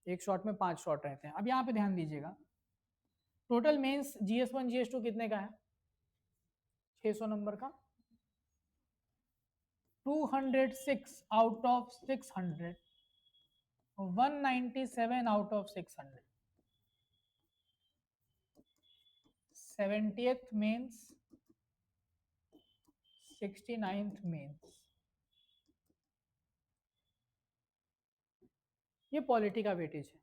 एक शॉर्ट में 5 शॉर्ट रहते हैं। अब यहाँ पे ध्यान दीजिएगा, टोटल मेंस GS1 GS2 कितने का है, 600 नंबर का, 206 out of 600, 197 out of 600, 70th mains, 69th mains, ये पॉलिटी का वेटेज है।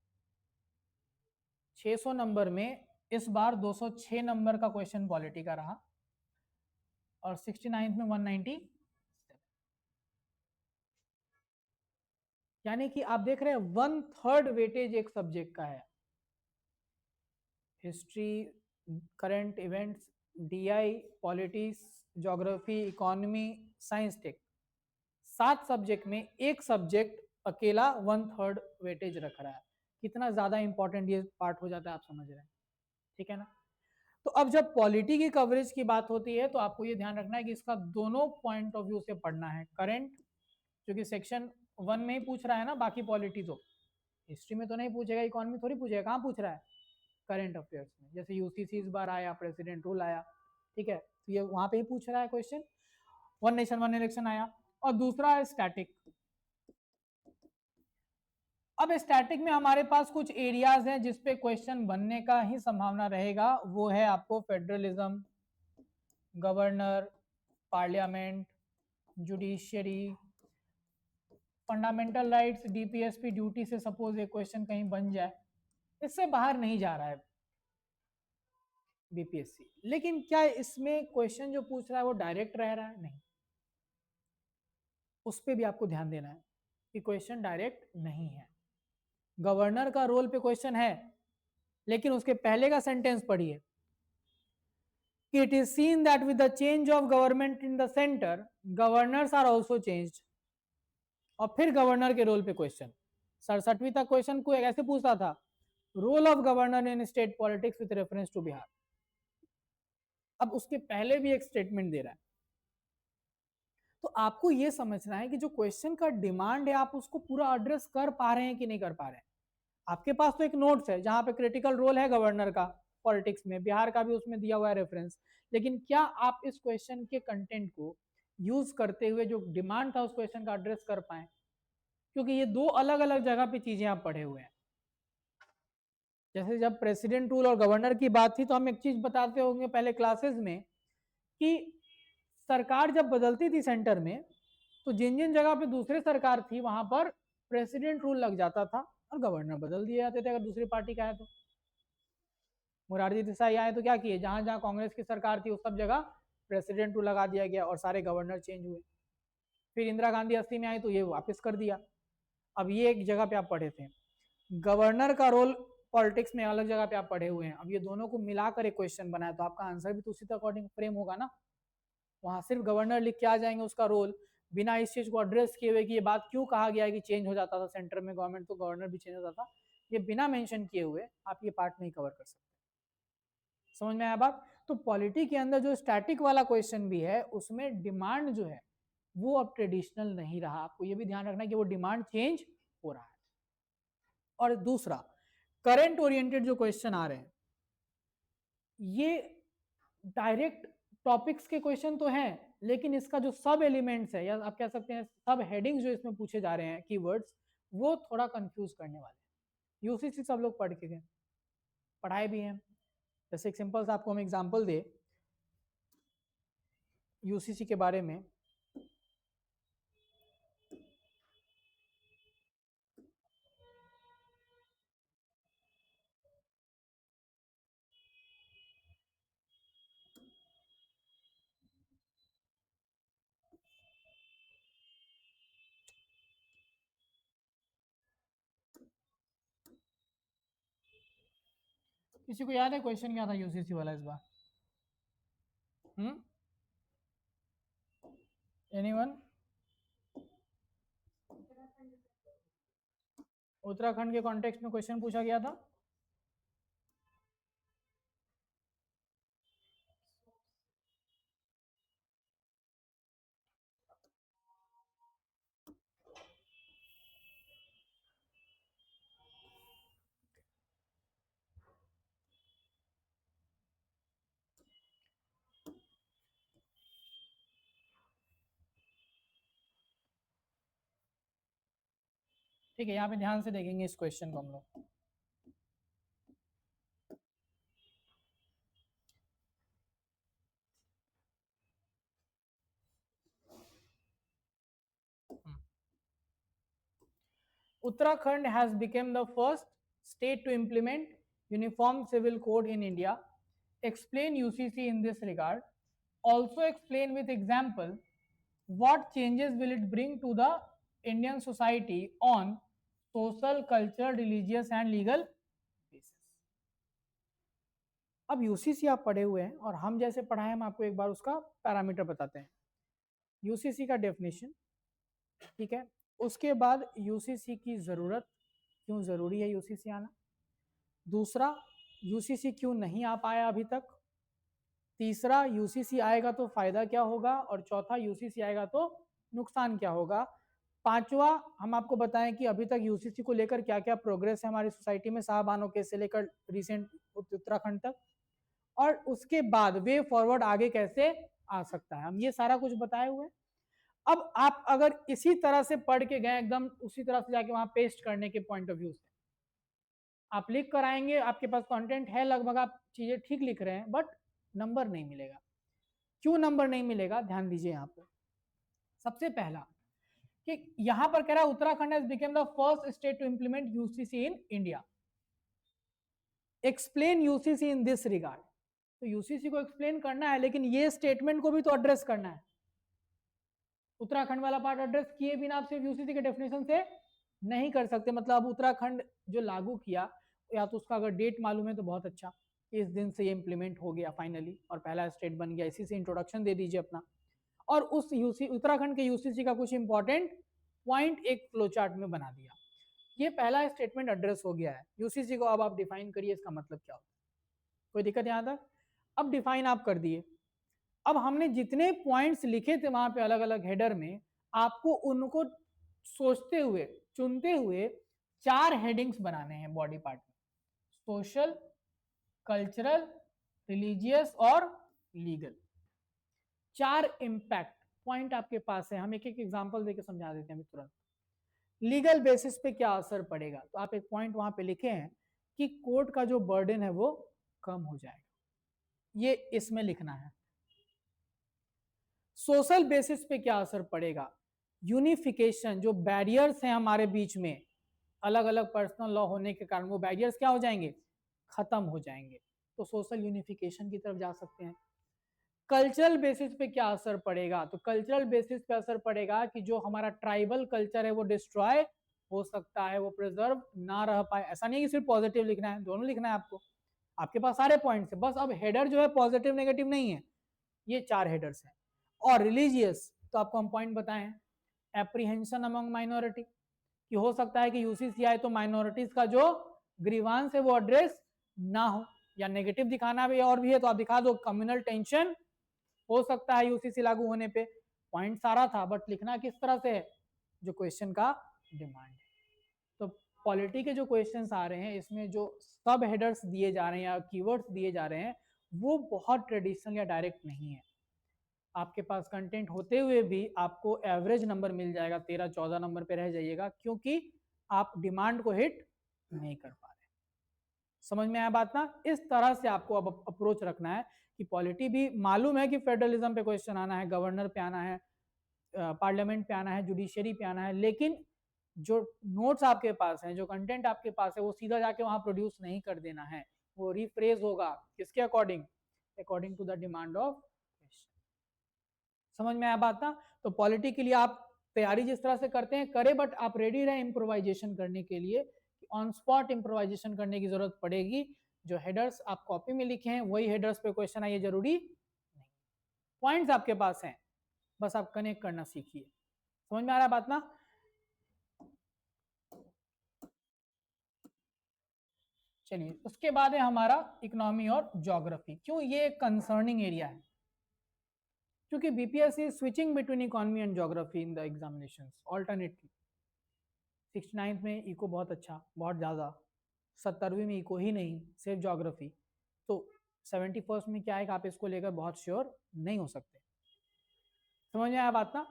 600 नंबर में इस बार 206 नंबर का क्वेश्चन पॉलिटी का रहा, और 69th में 197, यानी कि आप देख रहे हैं 1/3 वेटेज एक सब्जेक्ट का है। History, current events, DI, politics, geography, economy, science tech, 7 subject में एक सब्जेक्ट अकेला 1/3 वेटेज रख रहा है। कितना ज्यादा इंपॉर्टेंट ये पार्ट हो जाता है, आप समझ रहे हैं। ठीक है ना। तो अब जब पॉलिटी की कवरेज की बात होती है तो आपको ये ध्यान रखना है कि इसका दोनों पॉइंट ऑफ व्यू से पढ़ना है। करंट, जो कि सेक्शन 1 में ही पूछ रहा है ना, बाकी पॉलिटी तो हिस्ट्री में तो नहीं पूछेगा, इकोनॉमी थोड़ी पूछेगा, कहाँ पूछ रहा है, करंट अफेयर्स में। जैसे यूसीसी इस बार आया, प्रेसिडेंट रूल आया, ठीक है, तो ये वहां पे ही पूछ रहा है question. One nation one election आया। और दूसरा है स्टैटिक। अब स्टैटिक में हमारे पास कुछ एरियाज हैं जिसपे क्वेश्चन बनने का ही संभावना रहेगा, वो है आपको federalism, governor, parliament, judiciary, fundamental rights, DPSP duty से सपोज एक क्वेश्चन कहीं बन जाए, इससे बाहर नहीं जा रहा है BPSC। लेकिन क्या इसमें क्वेश्चन जो पूछ रहा है वो डायरेक्ट रह रहा है, नहीं, उस पर भी आपको ध्यान देना है कि क्वेश्चन डायरेक्ट नहीं है। गवर्नर का रोल पे क्वेश्चन है, लेकिन उसके पहले का सेंटेंस पढ़िए, it is seen that with the change of government in the centre, governors are also changed, और फिर गवर्नर के रोल पे क्वेश्चन। 67वीं तक क्वेश्चन को ऐसे पूछता था, role of governor in state politics with reference to Bihar. अब उसके पहले भी एक स्टेटमेंट दे रहा है। तो आपको यह समझना है कि जो क्वेश्चन का डिमांड है आप उसको पूरा एड्रेस कर पा रहे हैं कि नहीं कर पा रहे हैं। आपके पास तो एक नोट्स है जहां पे क्रिटिकल रोल है गवर्नर का पॉलिटिक्स में, बिहार का भी उसमें दिया हुआ है रेफरेंस, लेकिन क्या आप इस क्वेश्चन के कंटेंट को यूज करते हुए जो डिमांड था उस क्वेश्चन का एड्रेस कर पाए, क्योंकि ये दो अलग अलग जगह पे चीजें आप पढ़े हुए हैं। जैसे जब प्रेसिडेंट रूल और गवर्नर की बात थी तो हम एक चीज बताते होंगे पहले क्लासेस में कि सरकार जब बदलती थी सेंटर में तो जिन जिन जगह पे दूसरी सरकार थी वहां पर प्रेसिडेंट रूल लग जाता था और गवर्नर बदल दिए जाते थे अगर दूसरी पार्टी का है तो। मोरारजी देसाई आए तो क्या किए, जहां जहां कांग्रेस की सरकार थी उस सब जगह प्रेसिडेंट रूल लगा दिया गया और सारे गवर्नर चेंज हुए। फिर इंदिरा गांधी 80 में आई तो ये वापस कर दिया। अब ये एक जगह पे आप पढ़े थे, गवर्नर का रोल पॉलिटिक्स में अलग जगह पे आप पढ़े हुए हैं। अब ये दोनों को मिलाकर एक क्वेश्चन बनाया तो आपका आंसर भी तो उसी के अकॉर्डिंग फ्रेम होगा ना। वहां सिर्फ गवर्नर लिख के आ जाएंगे उसका रोल, बिना इस चीज को एड्रेस किए हुए कि ये बात क्यों कहा गया है कि चेंज हो जाता था सेंटर में गवर्नमेंट तो गवर्नर भी चेंज हो जाता, ये बिना मेंशन किए हुए आप ये पार्ट नहीं कवर कर सकते। समझ में आया बात। तो पॉलिटी के अंदर जो स्टैटिक वाला क्वेश्चन भी है उसमें डिमांड जो है वो अब ट्रेडिशनल नहीं रहा, आपको ये भी ध्यान रखना है कि वो डिमांड चेंज हो रहा है। और दूसरा, करंट ओरिएंटेड जो क्वेश्चन आ रहे हैं ये डायरेक्ट टॉपिक्स के क्वेश्चन तो हैं, लेकिन इसका जो सब एलिमेंट्स है या आप कह सकते हैं सब हेडिंग्स जो इसमें पूछे जा रहे हैं कीवर्ड्स, वो थोड़ा कंफ्यूज करने वाले हैं। यूसीसी सब लोग पढ़ के गए, पढ़ाए भी हैं। जैसे एक सिंपल सा आपको हम एग्जांपल दे यूसीसी के बारे में, किसी को याद है क्वेश्चन क्या था यूसीसी वाला इस बार? एनीवन? उत्तराखंड के कॉन्टेक्स्ट में क्वेश्चन पूछा गया था। ठीक है, यहाँ पे ध्यान से देखेंगे इस क्वेश्चन को हम लोग। Uttarakhand has become the first state to implement uniform civil code in India. Explain UCC in this regard. Also explain with example what changes will it bring to the Indian society on social, cultural, religious and legal basis. अब यूसीसी आप पढ़े हुए हैं और हम जैसे पढ़ाए हम आपको एक बार उसका पैरामीटर बताते हैं। यूसीसी का डेफिनेशन, ठीक है, उसके बाद यूसीसी की ज़रूरत, क्यों ज़रूरी है यूसीसी आना, दूसरा यूसीसी क्यों नहीं आ पाया अभी तक, तीसरा यूसीसी आएगा तो फ़ायदा क्या होगा, और चौथा यूसीसी आएगा तो नुकसान क्या होगा, पांचवा हम आपको बताएं कि अभी तक यूसीसी को लेकर क्या क्या प्रोग्रेस है हमारी सोसाइटी में साहबानों के से लेकर रिसेंट उत्तराखंड तक, और उसके बाद वे फॉरवर्ड आगे कैसे आ सकता है, हम ये सारा कुछ बताए हुए हैं। अब आप अगर इसी तरह से पढ़ के गए एकदम उसी तरह से जाके वहां पेस्ट करने के पॉइंट ऑफ व्यू से आप लिख कर आएंगे, आपके पास कंटेंट है लगभग, आप चीजें ठीक लिख रहे हैं, बट नंबर नहीं मिलेगा। क्यों नंबर नहीं मिलेगा, ध्यान दीजिए यहाँ पर। सबसे पहला कि यहां पर कह रहा है Uttarakhand has become the first state to implement UCC in India. Explain UCC in this regard, तो यूसीसी को एक्सप्लेन करना है, लेकिन ये स्टेटमेंट को भी तो एड्रेस करना है। उत्तराखंड वाला पार्ट एड्रेस किए बिना आप सिर्फ यूसीसी के डेफिनेशन से नहीं कर सकते। मतलब अब उत्तराखंड जो लागू किया, या तो उसका अगर डेट मालूम है तो बहुत अच्छा, इस दिन से ये इंप्लीमेंट हो गया फाइनली और पहला स्टेट बन गया, इसी से इंट्रोडक्शन दे दीजिए अपना। और उस यूसी उत्तराखंड के यूसीसी का कुछ इंपॉर्टेंट पॉइंट एक फ्लो चार्ट में बना दिया। ये पहला स्टेटमेंट एड्रेस हो गया है। यूसीसी को अब आप डिफाइन करिए, इसका मतलब क्या होता है, कोई दिक्कत यहाँ तक? अब डिफाइन आप कर दिए। अब हमने जितने पॉइंट्स लिखे थे वहां पे अलग अलग हेडर में, आपको उनको सोचते हुए चुनते हुए 4 हेडिंग्स बनाने हैं बॉडी पार्ट में, सोशल, कल्चरल, रिलीजियस और लीगल। 4 इम्पैक्ट पॉइंट आपके पास है, हम एक एक एग्जांपल देके समझा देते हैं तुरंत। लीगल बेसिस पे क्या असर पड़ेगा, तो आप एक पॉइंट वहां पे लिखे हैं कि कोर्ट का जो बर्डन है वो कम हो जाएगा, ये इसमें लिखना है। सोशल बेसिस पे क्या असर पड़ेगा, यूनिफिकेशन, जो बैरियर्स हैं हमारे बीच में अलग अलग पर्सनल लॉ होने के कारण, वो बैरियर्स क्या हो जाएंगे, खत्म हो जाएंगे, तो सोशल यूनिफिकेशन की तरफ जा सकते हैं। कल्चरल बेसिस पे क्या असर पड़ेगा, तो कल्चरल बेसिस पे असर पड़ेगा कि जो हमारा ट्राइबल कल्चर है वो डिस्ट्रॉय हो सकता है, वो प्रिजर्व ना रह पाए। ऐसा नहीं कि सिर्फ पॉजिटिव लिखना है, दोनों लिखना है आपको, आपके पास सारे पॉइंट्स है, बस अब हेडर जो है पॉजिटिव नेगेटिव नहीं है, ये 4 हेडर्स हैं। और रिलीजियस, तो आपको हम पॉइंट बताएं, एप्रीहेंशन अमंग माइनॉरिटी, कि हो सकता है कि यूसीसी आए तो माइनॉरिटीज का जो ग्रीवांस है वो एड्रेस ना हो, या नेगेटिव दिखाना भी और भी है तो आप दिखा दो, कम्युनल टेंशन हो सकता है यूसीसी लागू होने पे। पॉइंट सारा था, बट लिखना किस तरह से है, जो क्वेश्चन का डिमांड है। तो पॉलिटी के जो क्वेश्चंस आ रहे हैं इसमें जो सब हेडर्स दिए जा रहे हैं या कीवर्ड्स दिए जा रहे हैं वो बहुत ट्रेडिशनल या डायरेक्ट नहीं है। आपके पास कंटेंट होते हुए भी आपको एवरेज नंबर मिल जाएगा, 13-14 नंबर पे रह जाइएगा, क्योंकि आप डिमांड को हिट नहीं कर पा रहे। समझ में आया बात ना? इस तरह से आपको अब अप्रोच रखना है कि पॉलिटी भी मालूम है कि फेडरलिज्म पे क्वेश्चन आना है, गवर्नर पे आना है, पार्लियामेंट पे आना है, जुडिशियरी पे आना है, लेकिन जो नोट्स आपके पास हैं, जो कंटेंट आपके पास है, वो सीधा जाके वहां प्रोड्यूस नहीं कर देना है, वो रिफ्रेज होगा किसके according, according to the demand of question. समझ में आया बात ना? तो पॉलिटी के लिए आप तैयारी जिस तरह से करते हैं करें, बट आप रेडी रहे इम्प्रोवाइजेशन करने के लिए, ऑन स्पॉट इम्प्रोवाइजेशन करने की जरूरत पड़ेगी, जो हेडर्स आप कॉपी में लिखे हैं वही हेडर्स पे क्वेश्चन आइए जरूरी नहीं। पॉइंट्स आपके पास हैं, बस आप कनेक्ट करना सीखिए। समझ में आ रहा है बात ना? चलिए, उसके बाद है हमारा इकोनॉमी और ज्योग्राफी। क्यों ये कंसर्निंग एरिया है? क्योंकि BPSC is switching between economy and geography in the examinations alternately. 69th में इको बहुत अच्छा, बहुत ज़्यादा, 70वीं में इको ही नहीं, सिर्फ ज्योग्राफी। तो 71st में क्या है कि आप इसको लेकर बहुत श्योर नहीं हो सकते। समझ में आया बात ना?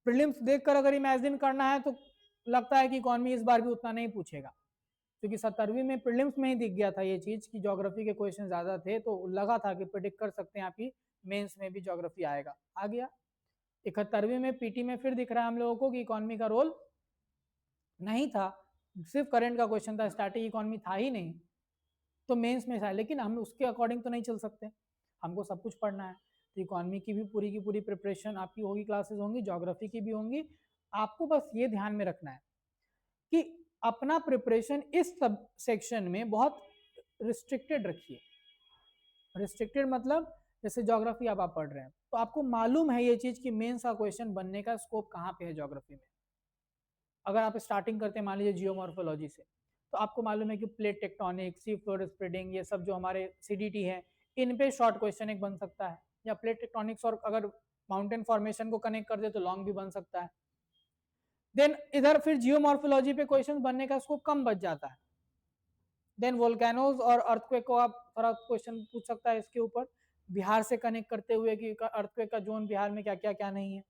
प्रीलिम्स देखकर अगर इमेजिन करना है तो लगता है कि इकोनॉमी इस बार भी उतना नहीं पूछेगा, क्योंकि 70वीं में प्रीलिम्स में ही दिख गया था ये चीज कि ज्योग्राफी के क्वेश्चन ज्यादा थे, तो लगा था कि प्रिडिक्ट कर सकते हैं आप ही मेंस में भी ज्योग्राफी आएगा, आ गया। 71वीं में पीटी में फिर दिख रहा है हम लोगों को कि इकोनॉमी का रोल नहीं था, सिर्फ करंट का क्वेश्चन था, स्टैटिक इकोनॉमी था ही नहीं, तो मेंस में था। लेकिन हम उसके अकॉर्डिंग तो नहीं चल सकते, हमको सब कुछ पढ़ना है। तो इकोनॉमी की भी पूरी प्रिपरेशन आपकी होगी, क्लासेस होंगी, ज्योग्राफी की भी होंगी। आपको बस ये ध्यान में रखना है कि अपना प्रिपरेशन इस सब सेक्शन में बहुत रिस्ट्रिक्टेड रखिए। रिस्ट्रिक्टेड मतलब जैसे ज्योग्राफी आप पढ़ रहे हैं तो आपको मालूम है ये चीज कि मेंस का क्वेश्चन बनने का स्कोप कहाँ पे है ज्योग्राफी में। अगर आप स्टार्टिंग करते हैं मान लीजिए जियोमॉर्फोलॉजी से, तो आपको मालूम है कि plate tectonic, sea floor spreading, ये सब जो हमारे सीडीटी है, इन पे शॉर्ट क्वेश्चन एक बन सकता है, या प्लेट टेक्टोनिक्स और अगर माउंटेन फॉर्मेशन को कनेक्ट कर दे तो लॉन्ग भी बन सकता है। देन इधर फिर जियोमॉर्फोलॉजी पे क्वेश्चन बनने का स्कोप कम बच जाता है। देन वोल्केनोज और अर्थक्वेक को आप थोड़ा क्वेश्चन पूछ सकता है इसके ऊपर, बिहार से कनेक्ट करते हुए कि अर्थक्वेक का जोन बिहार में क्या क्या क्या नहीं है।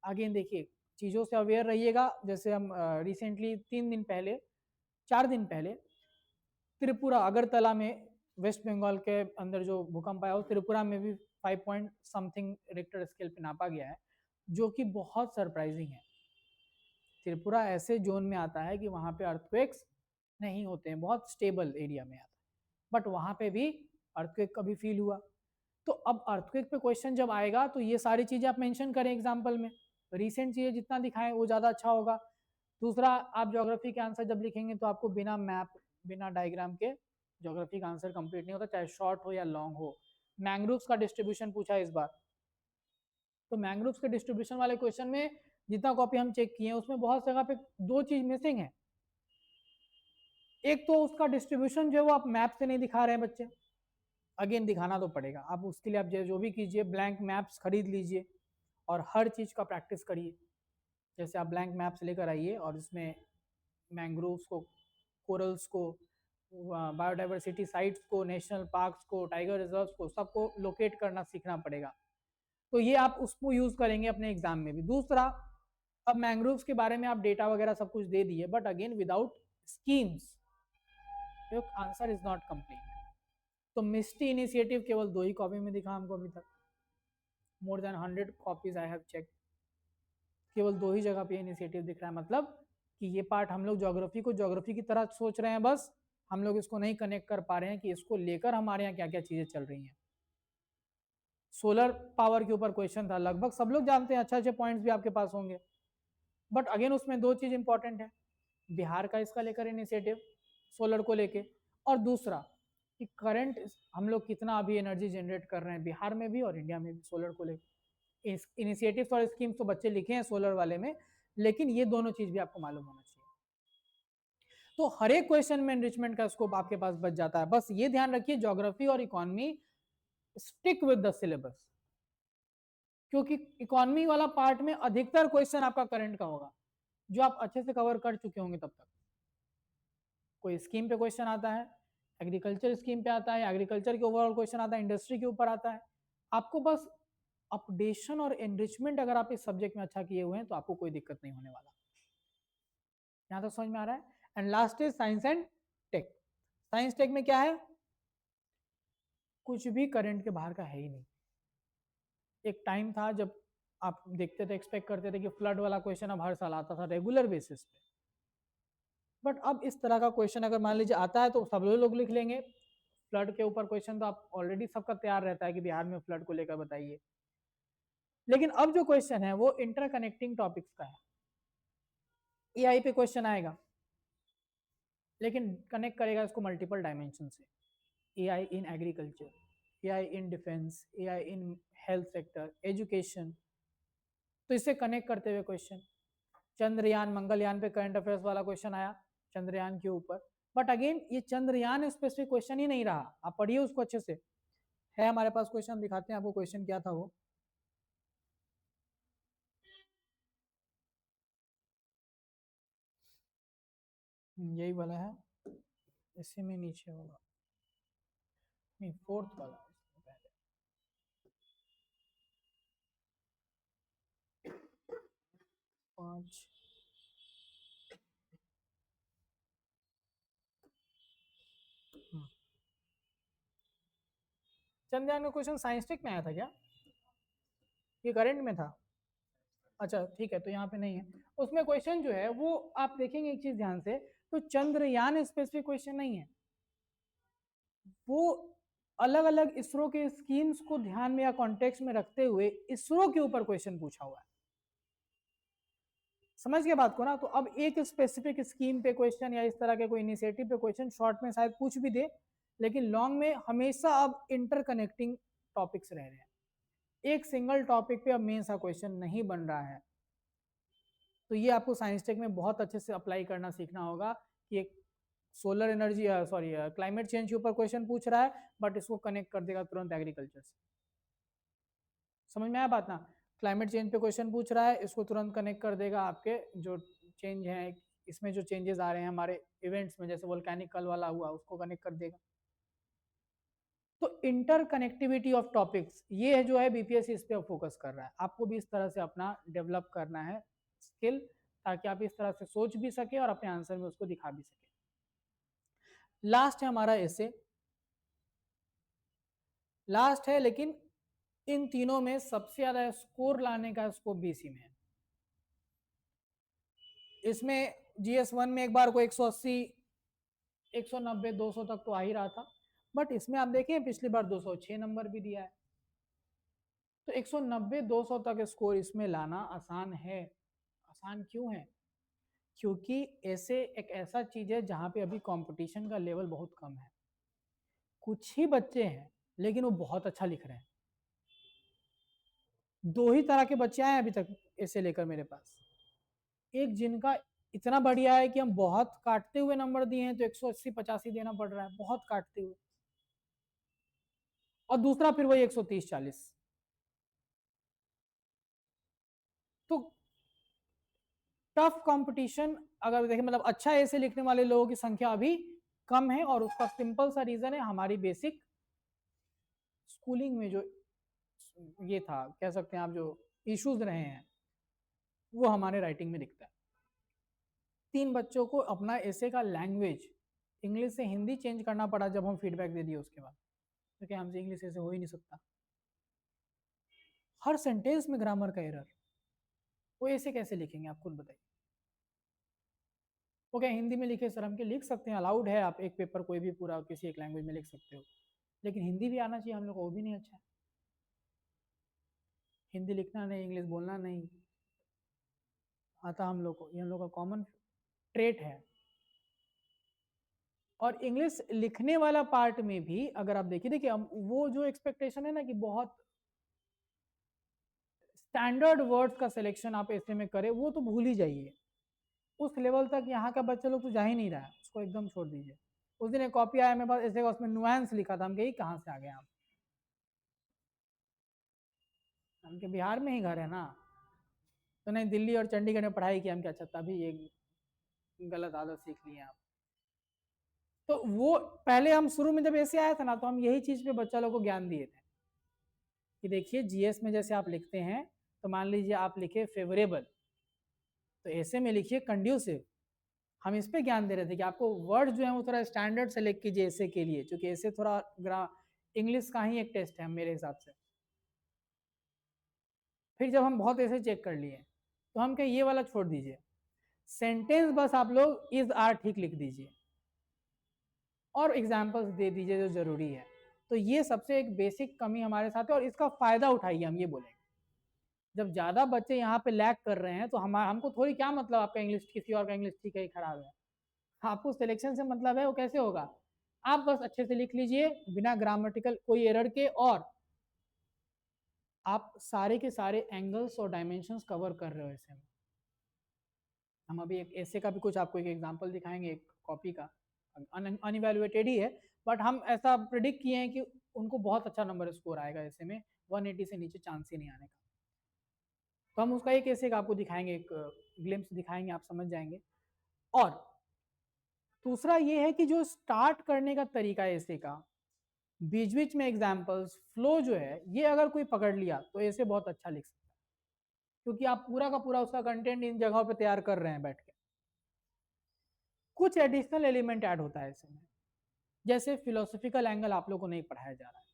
आगे देखिए, चीज़ों से अवेयर रहिएगा। जैसे हम रिसेंटली 3 दिन पहले, 4 दिन पहले त्रिपुरा अगरतला में, वेस्ट बंगाल के अंदर जो भूकंप आया, त्रिपुरा में भी 5 पॉइंट समथिंग रिक्टर स्केल पे नापा गया है, जो कि बहुत सरप्राइजिंग है। त्रिपुरा ऐसे जोन में आता है कि वहाँ पे अर्थक्वेक्स नहीं होते हैं, बहुत स्टेबल एरिया में आता है, बट वहाँ पे भी अर्थक्वेक कभी फील हुआ। तो अब अर्थक्वेक पे क्वेश्चन जब आएगा तो ये सारी चीज़ें आप मेंशन करें एग्जाम्पल में, रिसेंट चीज़ें जितना दिखाएं वो ज़्यादा अच्छा होगा। दूसरा, आप ज्योग्राफी के आंसर जब लिखेंगे तो आपको बिना मैप, बिना डायग्राम के ज्योग्राफी का आंसर कंप्लीट नहीं होता, चाहे शॉर्ट हो या लॉन्ग हो। मैंग्रोव्स का डिस्ट्रीब्यूशन पूछा इस बार, तो मैंग्रोव्स के डिस्ट्रीब्यूशन वाले क्वेश्चन में जितना कॉपी हम चेक किए उसमें बहुत जगह पे दो चीज मिसिंग है। एक तो उसका डिस्ट्रीब्यूशन जो है वो आप मैप से नहीं दिखा रहे हैं बच्चे, अगेन दिखाना तो पड़ेगा। आप उसके लिए आप जो भी कीजिए, ब्लैंक मैप्स खरीद लीजिए और हर चीज का प्रैक्टिस करिए। जैसे आप ब्लैंक मैप्स लेकर आइए और इसमें मैंग्रोव्स को, कोरल्स को, बायोडाइवर्सिटी साइट्स को, नेशनल पार्क्स को, टाइगर रिजर्व्स को, सबको लोकेट करना सीखना पड़ेगा। तो ये आप उसको यूज करेंगे अपने एग्जाम में भी। दूसरा, अब मैंग्रोव्स के बारे में आप डेटा वगैरह सब कुछ दे दिए, but again without schemes your answer is not complete. तो मिस्टी इनिशिएटिव केवल 2 ही कॉपी में दिखा हमको अभी तक, more than 100 copies I have check, केवल 2 ही जगह पे इनिशिएटिव दिख रहा है। मतलब कि ये पार्ट हम लोग ज्योग्राफी को ज्योग्राफी की तरह सोच रहे हैं, बस हम लोग इसको नहीं कनेक्ट कर पा रहे हैं कि इसको लेकर हमारे यहाँ क्या क्या चीजें चल रही हैं। सोलर पावर के ऊपर क्वेश्चन था, लगभग सब लोग जानते हैं, अच्छे अच्छे पॉइंट्स भी आपके पास होंगे, बट अगेन उसमें 2 चीज इंपॉर्टेंट है, बिहार का इसका लेकर इनिशिएटिव सोलर को लेके, और दूसरा कि करंट हम लोग कितना अभी एनर्जी जनरेट कर रहे हैं बिहार में भी और इंडिया में भी सोलर को लेकर। इनिशिएटिव्स और स्कीम्स तो बच्चे लिखे हैं सोलर वाले में, लेकिन ये दोनों चीज भी आपको मालूम होना चाहिए। तो हर एक क्वेश्चन में एनरिचमेंट का स्कोप आपके पास बच जाता है। बस ये ध्यान रखिए, ज्योग्राफी और economy stick with the syllabus, क्योंकि इकोनॉमी वाला पार्ट में अधिकतर क्वेश्चन आपका करंट का होगा, जो आप अच्छे से कवर कर चुके होंगे तब तक। कोई स्कीम पे क्वेश्चन आता है, एग्रीकल्चर स्कीम पे आता है, एग्रीकल्चर के ओवरऑल क्वेश्चन आता है, इंडस्ट्री के ऊपर आता है। आपको बस अपडेशन और एनरिचमेंट अगर आप इस सब्जेक्ट में अच्छा किए हुए हैं तो आपको कोई दिक्कत नहीं होने वाला। यहाँ तक समझ में आ रहा है? And last is science and tech. Science tech में क्या है? कुछ भी करंट के बाहर का है ही नहीं। एक टाइम था जब आप देखते थे, एक्सपेक्ट करते थे कि फ्लड वाला क्वेश्चन अब हर साल आता था रेगुलर बेसिस पे, बट अब इस तरह का क्वेश्चन अगर मान लीजिए आता है तो सब लोग लिख लेंगे। फ्लड के ऊपर क्वेश्चन तो आप ऑलरेडी सबका तैयार रहता है कि बिहार में फ्लड को लेकर बताइए, लेकिन अब जो क्वेश्चन है वो इंटरकनेक्टिंग टॉपिक्स का है। एआई पे क्वेश्चन आएगा, लेकिन कनेक्ट करेगा इसको मल्टीपल डायमेंशन से, AI in agriculture, AI in defence, AI in health sector, education. तो इससे कनेक्ट करते हुए क्वेश्चन, चंद्रयान मंगलयान पे करंट अफेयर्स वाला क्वेश्चन आया चंद्रयान के ऊपर, बट अगेन ये चंद्रयान स्पेसिफिक क्वेश्चन ही नहीं रहा, आप पढ़िए उसको अच्छे से। है हमारे पास क्वेश्चन, दिखाते हैं आपको क्वेश्चन क्या था वो। यही वाला है, इसी में नीचे होगा, नहीं फोर्थ वाला पहले। पांच, चंद्रयान का क्वेश्चन साइंस टेक में आया था क्या, ये करंट में था? अच्छा ठीक है, तो यहाँ पे नहीं है उसमें क्वेश्चन जो है वो, आप देखेंगे एक चीज ध्यान से, तो चंद्रयान स्पेसिफिक क्वेश्चन नहीं है वो, अलग अलग इसरो के स्कीम्स को ध्यान में या कॉन्टेक्स्ट में रखते हुए इसरो के ऊपर क्वेश्चन पूछा हुआ है। समझ गए बात को ना? तो अब एक स्पेसिफिक स्कीम पे क्वेश्चन या इस तरह के कोई इनिशिएटिव पे क्वेश्चन शॉर्ट में शायद पूछ भी दे, लेकिन लॉन्ग में हमेशा अब इंटरकनेक्टिंग टॉपिक्स रह रहे हैं, एक सिंगल टॉपिक पे अब मेन सा क्वेश्चन नहीं बन रहा है। तो ये आपको साइंस टेक में बहुत अच्छे से अप्लाई करना सीखना होगा कि एक solar energy, sorry climate change के ऊपर क्वेश्चन पूछ रहा है बट इसको कनेक्ट कर देगा तुरंत एग्रीकल्चर से। समझ में आया बात ना? क्लाइमेट चेंज पे क्वेश्चन पूछ रहा है, इसको तुरंत कनेक्ट कर देगा आपके जो चेंज है, इसमें जो चेंजेस आ रहे हैं हमारे इवेंट्स में, जैसे वोल्केनिकल वाला हुआ उसको कनेक्ट कर देगा। तो इंटरकनेक्टिविटी ऑफ टॉपिक्स, ये जो है बीपीएससी इस पे फोकस कर रहा है, आपको भी इस तरह से अपना डेवलप करना है स्किल, ताकि आप इस तरह से सोच भी सके और अपने आंसर में उसको दिखा भी सके। लास्ट है हमारा ऐसे, लास्ट है, लेकिन इन तीनों में सबसे ज्यादा स्कोर लाने का स्कोप बीसी में है। इसमें जीएस 1 में एक बार को 180, 190, 200 तक तो आ ही रहा था, बट इसमें आप देखें पिछली बार 206 नंबर भी दिया है। तो 190, 200 तक स्कोर इसमें लाना आसान है। आसान क्यों है? क्योंकि ऐसे एक ऐसा चीज है जहां पे अभी कंपटीशन का लेवल बहुत कम है, कुछ ही बच्चे हैं लेकिन वो बहुत अच्छा लिख रहे हैं। दो ही तरह के बच्चे आए अभी तक ऐसे लेकर मेरे पास, एक जिनका इतना बढ़िया है कि हम बहुत काटते हुए नंबर दिए हैं तो 180, 85 देना पड़ रहा है, बहुत काटते हुए, और दूसरा फिर वही 130, 40। तो टफ कंपटीशन अगर देखें, मतलब अच्छा ऐसे लिखने वाले लोगों की संख्या अभी कम है, और उसका सिंपल सा रीजन है हमारी बेसिक स्कूलिंग में जो ये था, कह सकते हैं आप, जो इश्यूज रहे हैं वो हमारे राइटिंग में दिखता है। 3 बच्चों को अपना ऐसे का लैंग्वेज इंग्लिश से हिंदी चेंज करना पड़ा जब हम फीडबैक दे दिए उसके बाद, क्योंकि तो हमसे इंग्लिश ऐसे हो ही नहीं सकता। हर सेंटेंस में ग्रामर का एरर, वो ऐसे कैसे लिखेंगे आप खुद बताइए? वो क्या हिंदी में लिखे सर, हम के लिख सकते हैं, अलाउड है, आप एक पेपर कोई भी पूरा किसी एक लैंग्वेज में लिख सकते हो, लेकिन हिंदी भी आना चाहिए हम लोग को, वो भी नहीं अच्छा है। हिंदी लिखना नहीं, इंग्लिश बोलना नहीं आता हम लोग को, ये हम लोग का कॉमन ट्रेट है। और इंग्लिश लिखने वाला पार्ट में भी अगर आप देखिए वो जो एक्सपेक्टेशन है ना कि बहुत स्टैंडर्ड वर्ड्स का सिलेक्शन आप ऐसे में करें, वो तो भूल ही जाइए, उस लेवल तक यहाँ का बच्चा लोग तो जा ही नहीं रहा है, उसको एकदम छोड़ दीजिए। उस दिन एक कॉपी आया मेरे पास ऐसे का, उसमें नुआंस लिखा था, हम कही कहाँ से आ गए आप, हमके बिहार में ही घर है ना, तो नहीं दिल्ली और चंडीगढ़ में पढ़ाई की, हम क्या, अच्छा तभी ये गलत आदत सीख लिए आप। तो वो पहले हम शुरू में जब ऐसे आया था ना, तो हम यही चीज पे बच्चा लोग को ज्ञान दिए थे कि देखिए जीएस में जैसे आप लिखते हैं, तो मान लीजिए आप लिखे फेवरेबल, तो ऐसे में लिखिए कंड्यूसिव। हम इस पे ज्ञान दे रहे थे कि आपको वर्ड जो है वो थोड़ा स्टैंडर्ड से लिख कीजिए ऐसे के लिए, क्योंकि ऐसे थोड़ा इंग्लिश का ही एक टेस्ट है मेरे हिसाब से। फिर जब हम बहुत ऐसे चेक कर लिए, तो हम क्या, ये वाला छोड़ दीजिए, सेंटेंस बस आप लोग इज आर ठीक लिख दीजिए और एग्जाम्पल्स दे दीजिए जो जरूरी है। तो ये सबसे एक बेसिक कमी हमारे साथ है, और इसका फायदा उठाइए, हम ये बोलेंगे। जब ज्यादा बच्चे यहाँ पे लैग कर रहे हैं तो हमको थोड़ी क्या मतलब आपका इंग्लिश किसी और का इंग्लिश ठीक है खराब है, आपको सिलेक्शन से मतलब है वो कैसे होगा, आप बस अच्छे से लिख लीजिए बिना ग्रामेटिकल कोई एरर के, और आप सारे के सारे एंगल्स और डायमेंशंस कवर कर रहे हो ऐसे में। हम अभी एक ऐसे का भी कुछ आपको एक एग्जांपल दिखाएंगे, एक कॉपी का, अनइवैल्यूएटेड ही है, बट हम ऐसा प्रिडिक्ट किए हैं कि उनको बहुत अच्छा नंबर स्कोर आएगा ऐसे में, 180 से नीचे चांस ही नहीं आने का। तो हम उसका एक ऐसे का आपको दिखाएंगे, एक ग्लिम्स दिखाएंगे, आप समझ जाएंगे। और दूसरा ये है कि जो स्टार्ट करने का तरीका है ऐसे का, बीच बीच में एग्जाम्पल्स, फ्लो जो है, ये अगर कोई पकड़ लिया तो ऐसे बहुत अच्छा लिख सकता है, क्योंकि आप पूरा का पूरा उसका कंटेंट इन जगहों पे तैयार कर रहे हैं बैठ के। कुछ एडिशनल एलिमेंट ऐड होता है इसमें, जैसे फिलोसफिकल एंगल आप लोग को नहीं पढ़ाया जा रहा है।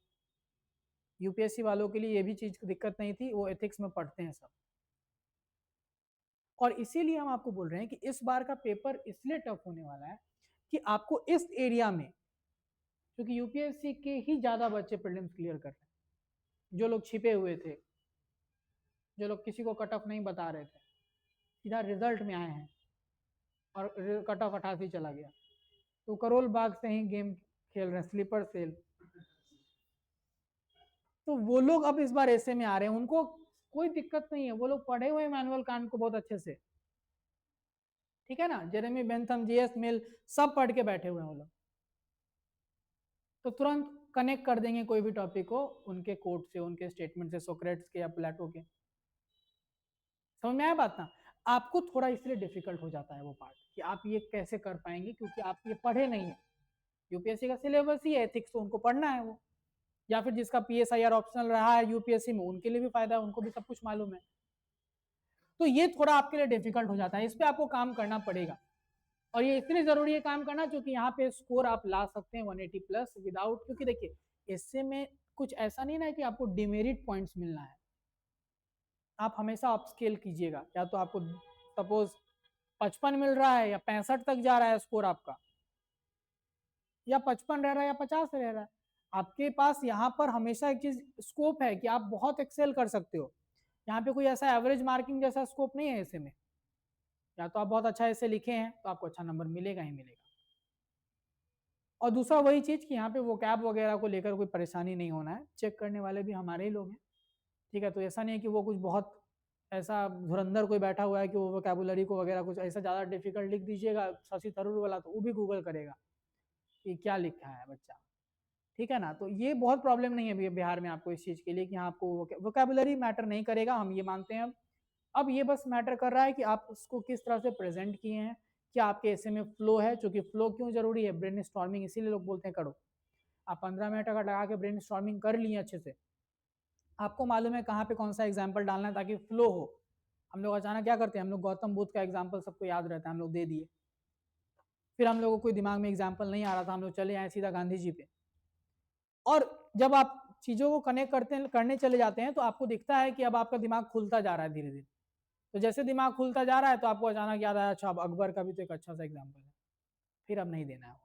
यूपीएससी वालों के लिए ये भी चीज दिक्कत नहीं थी, वो एथिक्स में पढ़ते हैं सब। और इसीलिए हम आपको बोल रहे हैं कि इस बार का पेपर इसलिए टफ होने वाला है कि आपको इस एरिया में, क्योंकि यूपीएससी के ही ज्यादा बच्चे प्रीलिम्स क्लियर कर रहे हैं, जो लोग छिपे हुए थे, जो लोग किसी को कट ऑफ नहीं बता रहे थे, सीधा रिजल्ट में आए हैं और कट ऑफ 88 चला गया। तो करोल बाग से ही गेम खेल रहे हैं, स्लीपर सेल। तो वो लोग अब इस बार ऐसे में आ रहे हैं, उनको कोई दिक्कत नहीं है, वो लोग पढ़े हुए मैनुअल कांट को बहुत अच्छे से, ठीक है ना, जेरेमी बेंथम, जीएस मिल, सब पढ़ के बैठे हुए हैं वो लोग, तो तुरंत कनेक्ट कर देंगे कोई भी टॉपिक को उनके कोट से, उनके स्टेटमेंट से, सोक्रेट्स के या प्लेटो के। समझ में आया बात ना? आपको थोड़ा इसलिए डिफिकल्ट हो जाता है वो पार्ट कि आप ये कैसे कर पाएंगे, क्योंकि आप ये पढ़े नहीं है। यूपीएससी का सिलेबस ही है एथिक्स, तो उनको पढ़ना है वो, या फिर जिसका पीएसआईआर ऑप्शनल रहा है यूपीएससी में, उनके लिए भी फायदा है, उनको भी सब कुछ मालूम है। तो ये थोड़ा आपके लिए डिफिकल्ट हो जाता है, इस पर आपको काम करना पड़ेगा। और ये इसलिए जरूरी है काम करना क्योंकि यहाँ पे स्कोर आप ला सकते हैं 180 प्लस विदाउट, क्योंकि देखिए इससे में कुछ ऐसा नहीं ना है कि आपको डिमेरिट पॉइंट्स मिलना है, आप हमेशा अपस्केल कीजिएगा, या तो आपको सपोज 55 मिल रहा है या 65 तक जा रहा है स्कोर आपका, या 55 रह रहा है या 50 रह रहा है, आपके पास यहाँ पर हमेशा एक चीज स्कोप है कि आप बहुत एक्सेल कर सकते हो। यहाँ पे कोई ऐसा एवरेज मार्किंग जैसा स्कोप नहीं है ऐसे में, या तो आप बहुत अच्छा ऐसे लिखे हैं तो आपको अच्छा नंबर मिलेगा ही मिलेगा। और दूसरा वही चीज कि यहाँ पे वो कैब वगैरह को लेकर कोई परेशानी नहीं होना है, चेक करने वाले भी हमारे ही लोग हैं, ठीक है। तो ऐसा नहीं है कि वो कुछ बहुत ऐसा धुरंधर कोई बैठा हुआ है कि वो वोकैबुलरी को वगैरह कुछ ऐसा ज़्यादा डिफिकल्ट लिख दीजिएगा शशि थरूर वाला, तो वो भी गूगल करेगा कि क्या लिखा है बच्चा, ठीक है ना। तो ये बहुत प्रॉब्लम नहीं है बिहार में आपको इस चीज़ के लिए कि हाँ आपको वोकैबुलरी मैटर नहीं करेगा, हम ये मानते हैं। अब ये बस मैटर कर रहा है कि आप उसको किस तरह से प्रेजेंट किए हैं, क्या आपके ऐसे में फ्लो है, क्योंकि फ्लो क्यों जरूरी है, ब्रेन स्टॉर्मिंग इसीलिए लोग बोलते हैं करो। आप 15 मिनट अगर लगा के ब्रेन स्टॉर्मिंग कर लिए अच्छे से, आपको मालूम है कहाँ पे कौन सा एग्जाम्पल डालना है ताकि फ्लो हो। हम लोग अचानक क्या करते हैं, हम लोग गौतम बुद्ध का एग्जाम्पल सबको याद रहता है, हम लोग दे दिए, फिर हम लोगों को कोई दिमाग में एग्जाम्पल नहीं आ रहा था, हम लोग चले आए सीधा गांधी जी पे। और जब आप चीज़ों को कनेक्ट करने चले जाते हैं तो आपको दिखता है कि अब आपका दिमाग खुलता जा रहा है धीरे धीरे। तो जैसे दिमाग खुलता जा रहा है तो आपको अचानक याद आया, अच्छा अब अकबर का भी तो एक अच्छा सा एग्जाम्पल है, फिर अब नहीं देना है।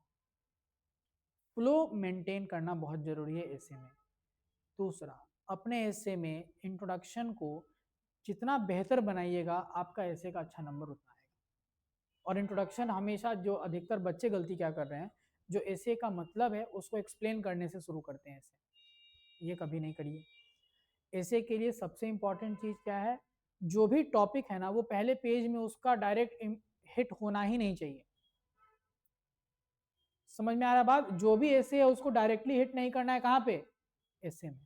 फ्लो मेंटेन करना बहुत जरूरी है ऐसे में। दूसरा, अपने ऐसे में इंट्रोडक्शन को जितना बेहतर बनाइएगा आपका ऐसे का अच्छा नंबर उतना आएगा। और इंट्रोडक्शन हमेशा, जो अधिकतर बच्चे गलती क्या कर रहे हैं, जो ऐसे का मतलब है उसको एक्सप्लेन करने से शुरू करते हैं ऐसे, ये कभी नहीं करिए। ऐसे के लिए सबसे इंपॉर्टेंट चीज क्या है, जो भी टॉपिक है ना वो पहले पेज में उसका डायरेक्ट हिट होना ही नहीं चाहिए। समझ में आ रहा बात, जो भी ऐसे है उसको डायरेक्टली हिट नहीं करना है, कहाँ पे, ऐसे में।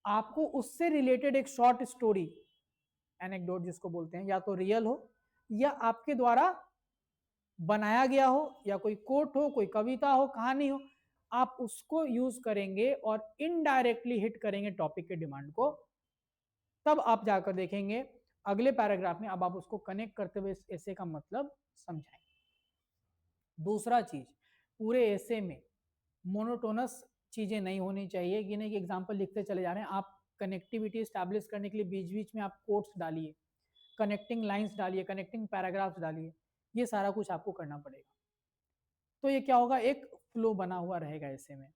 आपको उससे रिलेटेड एक शॉर्ट स्टोरी, एनेक्डोट जिसको बोलते हैं, या तो रियल हो या आपके द्वारा बनाया गया हो, या कोई कोट हो, कोई कविता हो, कहानी हो, आप उसको यूज करेंगे और इनडायरेक्टली हिट करेंगे टॉपिक के डिमांड को, तब आप जाकर देखेंगे अगले पैराग्राफ में अब आप उसको कनेक्ट करते हुए ऐसे का मतलब समझाएंगे। दूसरा चीज, पूरे ऐसे में मोनोटोनस चीजें नहीं होनी चाहिए, कि नहीं कि एग्जाम्पल लिखते चले जा रहे हैं आप, कनेक्टिविटी स्टैब्लिश करने के लिए बीच बीच में आप कोट्स डालिए, कनेक्टिंग लाइंस डालिए, कनेक्टिंग पैराग्राफ्स डालिए, ये सारा कुछ आपको करना पड़ेगा। तो ये क्या होगा, एक फ्लो बना हुआ रहेगा ऐसे में।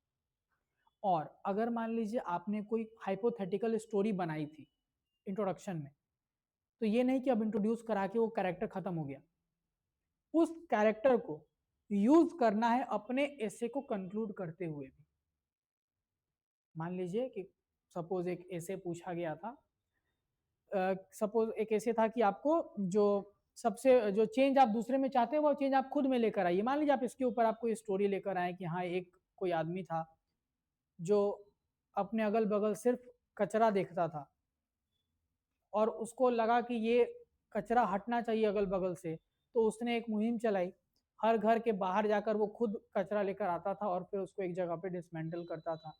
और अगर मान लीजिए आपने कोई हाइपोथेटिकल स्टोरी बनाई थी इंट्रोडक्शन में, तो ये नहीं कि अब इंट्रोड्यूस करा के वो कैरेक्टर खत्म हो गया, उस कैरेक्टर को यूज करना है अपने ऐसे को कंक्लूड करते हुए भी। मान लीजिए कि सपोज एक ऐसे पूछा गया था, सपोज एक ऐसे था कि आपको जो सबसे जो चेंज आप दूसरे में चाहते हैं वो चेंज आप खुद में लेकर आइए। मान लीजिए आप इसके ऊपर आप कोई स्टोरी लेकर आए कि हाँ एक कोई आदमी था जो अपने अगल बगल सिर्फ कचरा देखता था और उसको लगा कि ये कचरा हटना चाहिए अगल बगल से, तो उसने एक मुहिम चलाई। हर घर के बाहर जाकर वो खुद कचरा लेकर आता था और फिर उसको एक जगह पे डिसमेंटल करता था।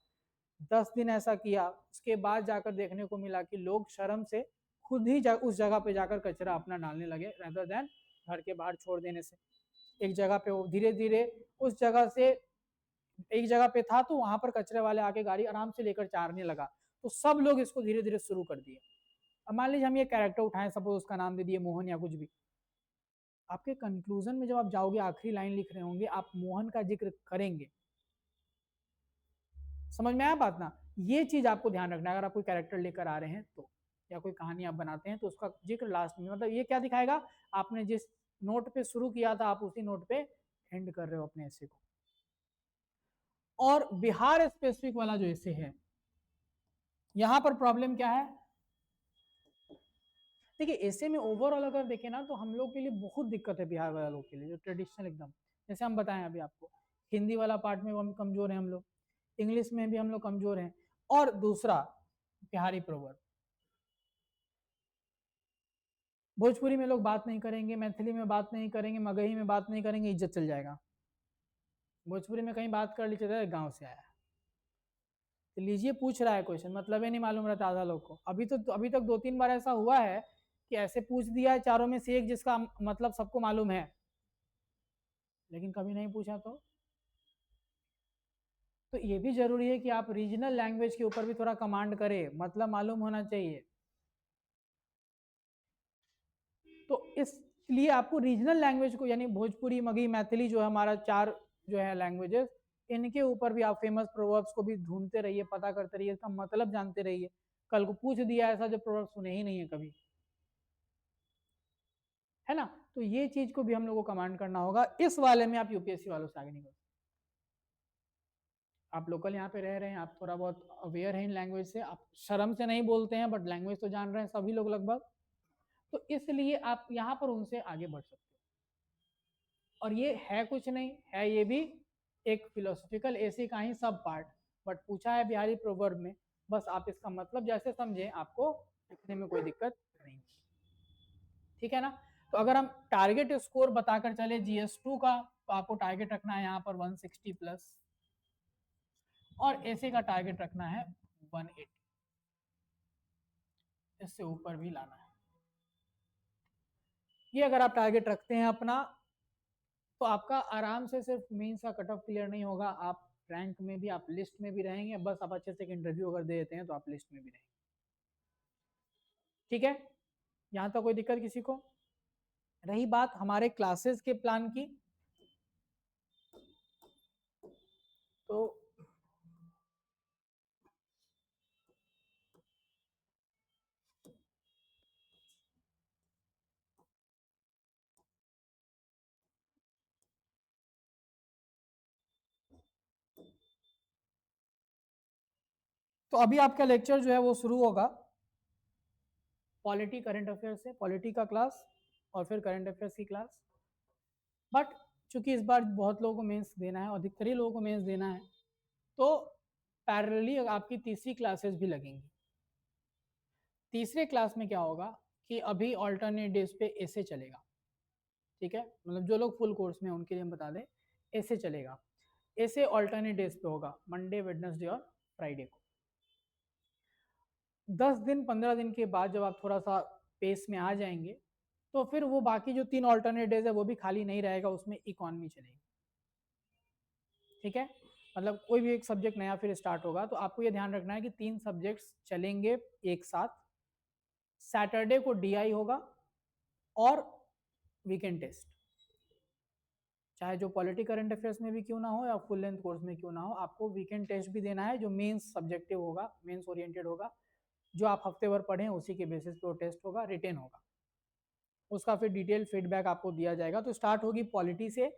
10 दिन ऐसा किया, उसके बाद जाकर देखने को मिला कि लोग शर्म से खुद ही उस जगह पे जाकर कचरा अपना डालने लगे रेदर देन घर के बाहर छोड़ देने से। एक जगह पे वो धीरे धीरे उस जगह से एक जगह पे था तो वहां पर कचरे वाले आके गाड़ी आराम से लेकर चारने लगा, तो सब लोग इसको धीरे धीरे शुरू कर दिए। अब मान लीजिए हम ये कैरेक्टर उठाएं, सपोज उसका नाम दे दिए मोहन या कुछ भी। आपके कंक्लूजन में जब आप जाओगे आखिरी लाइन लिख रहे होंगे आप मोहन का जिक्र करेंगे। समझ में आया बात ना? ये चीज आपको ध्यान रखना है अगर आप कोई कैरेक्टर लेकर आ रहे हैं तो, या कोई कहानी आप बनाते हैं तो उसका जिक्र लास्ट में, मतलब ये क्या दिखाएगा, आपने जिस नोट पे शुरू किया था आप उसी नोट पे एंड कर रहे हो अपने ऐसे को। और बिहार स्पेसिफिक वाला जो ऐसे है, यहां पर प्रॉब्लम क्या है, देखिए ऐसे में ओवरऑल अगर देखें ना तो हम लोग के लिए बहुत दिक्कत है बिहार वाले लोग के लिए, जो ट्रेडिशनल एकदम, जैसे हम बताएं अभी आपको, हिंदी वाला पार्ट में हम कमजोर हैं हम लोग, इंग्लिश में भी हम लोग कमजोर हैं, और दूसरा बिहारी प्रोवर्ब, भोजपुरी में लोग बात नहीं करेंगे, मैथिली में बात नहीं करेंगे, मगही में बात नहीं करेंगे, इज्जत चल जाएगा। भोजपुरी में कहीं बात कर लीजिए गाँव से आया, तो लीजिए पूछ रहा है क्वेश्चन, मतलब ही नहीं मालूम रहता आधा लोग को। अभी तक 2-3 बार ऐसा हुआ है कि ऐसे पूछ दिया है चारों में से एक जिसका मतलब सबको मालूम है, लेकिन कभी नहीं पूछा तो ये भी जरूरी है कि आप रीजनल लैंग्वेज के ऊपर भी थोड़ा कमांड करें, मतलब मालूम होना चाहिए। तो इसलिए आपको रीजनल लैंग्वेज को, यानी भोजपुरी, मगही, मैथिली जो है हमारा 4 जो है लैंग्वेजेस, इनके ऊपर भी आप फेमस प्रोवर्ब्स को भी ढूंढते रहिए, पता करते रहिए, इसका मतलब जानते रहिए। कल को पूछ दिया ऐसा जो प्रोवर्ब सुने ही नहीं है कभी, है ना? तो ये चीज को भी हम लोग को कमांड करना होगा। इस वाले में आप यूपीएससी वालों से आगे नहीं बढ़, आप लोकल यहाँ पे रह रहे हैं, आप थोड़ा बहुत अवेयर हैं इन लैंग्वेज से, आप शर्म से नहीं बोलते हैं बट लैंग्वेज तो जान रहे हैं सभी लोग लगभग, तो इसलिए आप यहाँ पर उनसे आगे बढ़ सकते हो। और ये है कुछ नहीं है, ये भी एक फिलोसफिकल ऐसे का ही सब पार्ट, बट पूछा है बिहारी प्रोवर्ब में, बस आप इसका मतलब जैसे समझे आपको लिखने में कोई दिक्कत नहीं, ठीक है ना? तो अगर हम टारगेट स्कोर बताकर चले GS2 का, तो आपको टारगेट रखना है यहाँ पर 160+, और ऐसे का टारगेट रखना है 180, इससे ऊपर भी लाना है। ये अगर आप टारगेट रखते हैं अपना, तो आपका आराम से सिर्फ मेंस का कट ऑफ क्लियर नहीं होगा, आप रैंक में भी, आप लिस्ट में भी रहेंगे, बस आप अच्छे से इंटरव्यू अगर दे देते हैं तो आप लिस्ट में भी रहेंगे। ठीक है, यहाँ तक कोई दिक्कत किसी को? रही बात हमारे क्लासेस के प्लान की, तो अभी आपका लेक्चर जो है वो शुरू होगा पॉलिटी करंट अफेयर से, पॉलिटी का क्लास और फिर करंट अफेयर्स की क्लास। बट चूंकि इस बार बहुत लोगों को मेंस देना है, अधिकतर ही लोगों को मेंस देना है, तो पैरेलली आपकी तीसरी क्लासेस भी लगेंगी। तीसरे क्लास में क्या होगा कि अभी ऑल्टरनेट डेज पे ऐसे चलेगा, ठीक है, मतलब जो लोग फुल कोर्स में हैं उनके लिए हम बता दें, ऐसे चलेगा। ऐसे ऑल्टरनेट डेज पे होगा, मंडे, वेडनेसडे और फ्राइडे को। 10 दिन 15 दिन के बाद जब आप थोड़ा सा पेस में आ जाएंगे, तो फिर वो बाकी जो 3 ऑल्टरनेट डेज है वो भी खाली नहीं रहेगा, उसमें इकोनॉमी चलेगी, ठीक है। मतलब कोई भी एक सब्जेक्ट नया फिर स्टार्ट होगा, तो आपको ये ध्यान रखना है कि 3 सब्जेक्ट्स चलेंगे एक साथ। सैटरडे को DI होगा और वीकेंड टेस्ट, चाहे जो पॉलिटी करंट अफेयर्स में भी क्यों ना हो या फुल लेंथ कोर्स में क्यों ना हो, आपको वीकेंड टेस्ट भी देना है, जो मेंस सब्जेक्टिव होगा, मेंस ओरिएंटेड होगा, जो आप हफ्ते भर पढ़े उसी के बेसिस पे वो टेस्ट होगा, रिटेन होगा। उसका फिर डिटेल फीडबैक आपको दिया जाएगा। तो स्टार्ट होगी पॉलिटी से।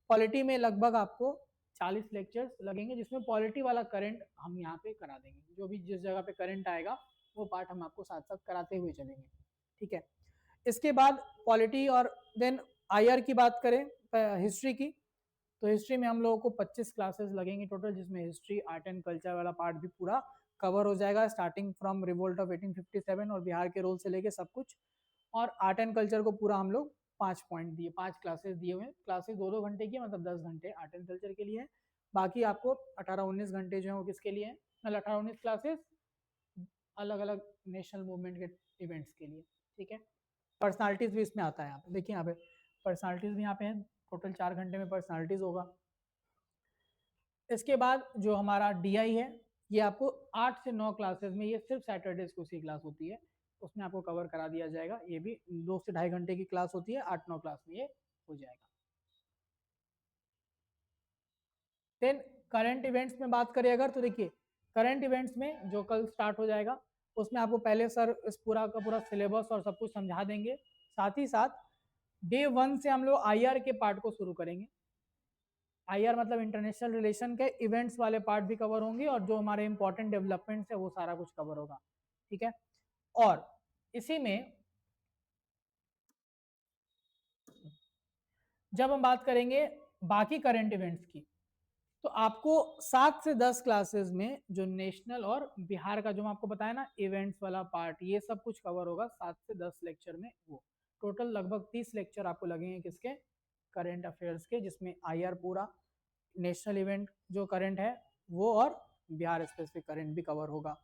पॉलिटी में लगभग आपको 40 लेक्चर्स लगेंगे, जिसमें पॉलिटी वाला करंट हम यहाँ पे करा देंगे। जो भी जिस जगह पे करंट आएगा वो पार्ट हम आपको साथ साथ कराते हुए चलेंगे, ठीक है। इसके बाद पॉलिटी और देन आईआर की बात करें, हिस्ट्री की, तो हिस्ट्री में हम लोगों को 25 क्लासेस लगेंगी टोटल, जिसमें हिस्ट्री, आर्ट एंड कल्चर वाला पार्ट भी पूरा कवर हो जाएगा, स्टार्टिंग फ्रॉम रिवोल्ट ऑफ 1857 और बिहार के रोल से लेके सब कुछ। और आर्ट एंड कल्चर को पूरा हम लोग 5 पॉइंट दिए, 5 क्लासेस दिए हुए हैं। क्लासेस 2-2 घंटे की, मतलब 10 घंटे आर्ट एंड कल्चर के लिए है। बाकी आपको 18-19 घंटे जो है वो किसके लिए है, मतलब 18-19 क्लासेस अलग अलग नेशनल मूवमेंट के इवेंट्स के लिए, ठीक है। पर्सनालिटीज भी इसमें आता है। यहाँ पे देखिए, यहाँ पे पर्सनालिटीज भी यहाँ पे है, टोटल 4 घंटे में पर्सनालिटीज होगा। इसके बाद जो हमारा डीआई है, ये आपको 8 से 9 क्लासेस में, ये सिर्फ सैटरडेज को सी क्लास होती है, उसमें आपको कवर करा दिया जाएगा। ये भी 2 से ढाई घंटे की क्लास होती है, 8-9 क्लास में ये हो जाएगा। देन करंट इवेंट्स में बात करें अगर, तो देखिए करंट इवेंट्स में जो कल स्टार्ट हो जाएगा, उसमें आपको पहले सर इस पूरा का पूरा सिलेबस और सब कुछ समझा देंगे। साथ ही साथ डे 1 से हम लोग आईआर के पार्ट को शुरू करेंगे। आईआर मतलब इंटरनेशनल रिलेशन के इवेंट्स वाले पार्ट भी कवर होंगे, और जो हमारे इंपॉर्टेंट डेवलपमेंट्स है वो सारा कुछ कवर होगा, ठीक है। और इसी में जब हम बात करेंगे बाकी करंट इवेंट्स की, तो आपको 7 से 10 क्लासेस में जो नेशनल और बिहार का जो मैं आपको बताया ना इवेंट्स वाला पार्ट, ये सब कुछ कवर होगा 7 से 10 लेक्चर में। वो टोटल लगभग 30 लेक्चर आपको लगेंगे किसके, करंट अफेयर्स के, जिसमें आईआर पूरा, नेशनल इवेंट जो करंट है वो, और बिहार स्पेसिफिक करंट भी कवर होगा।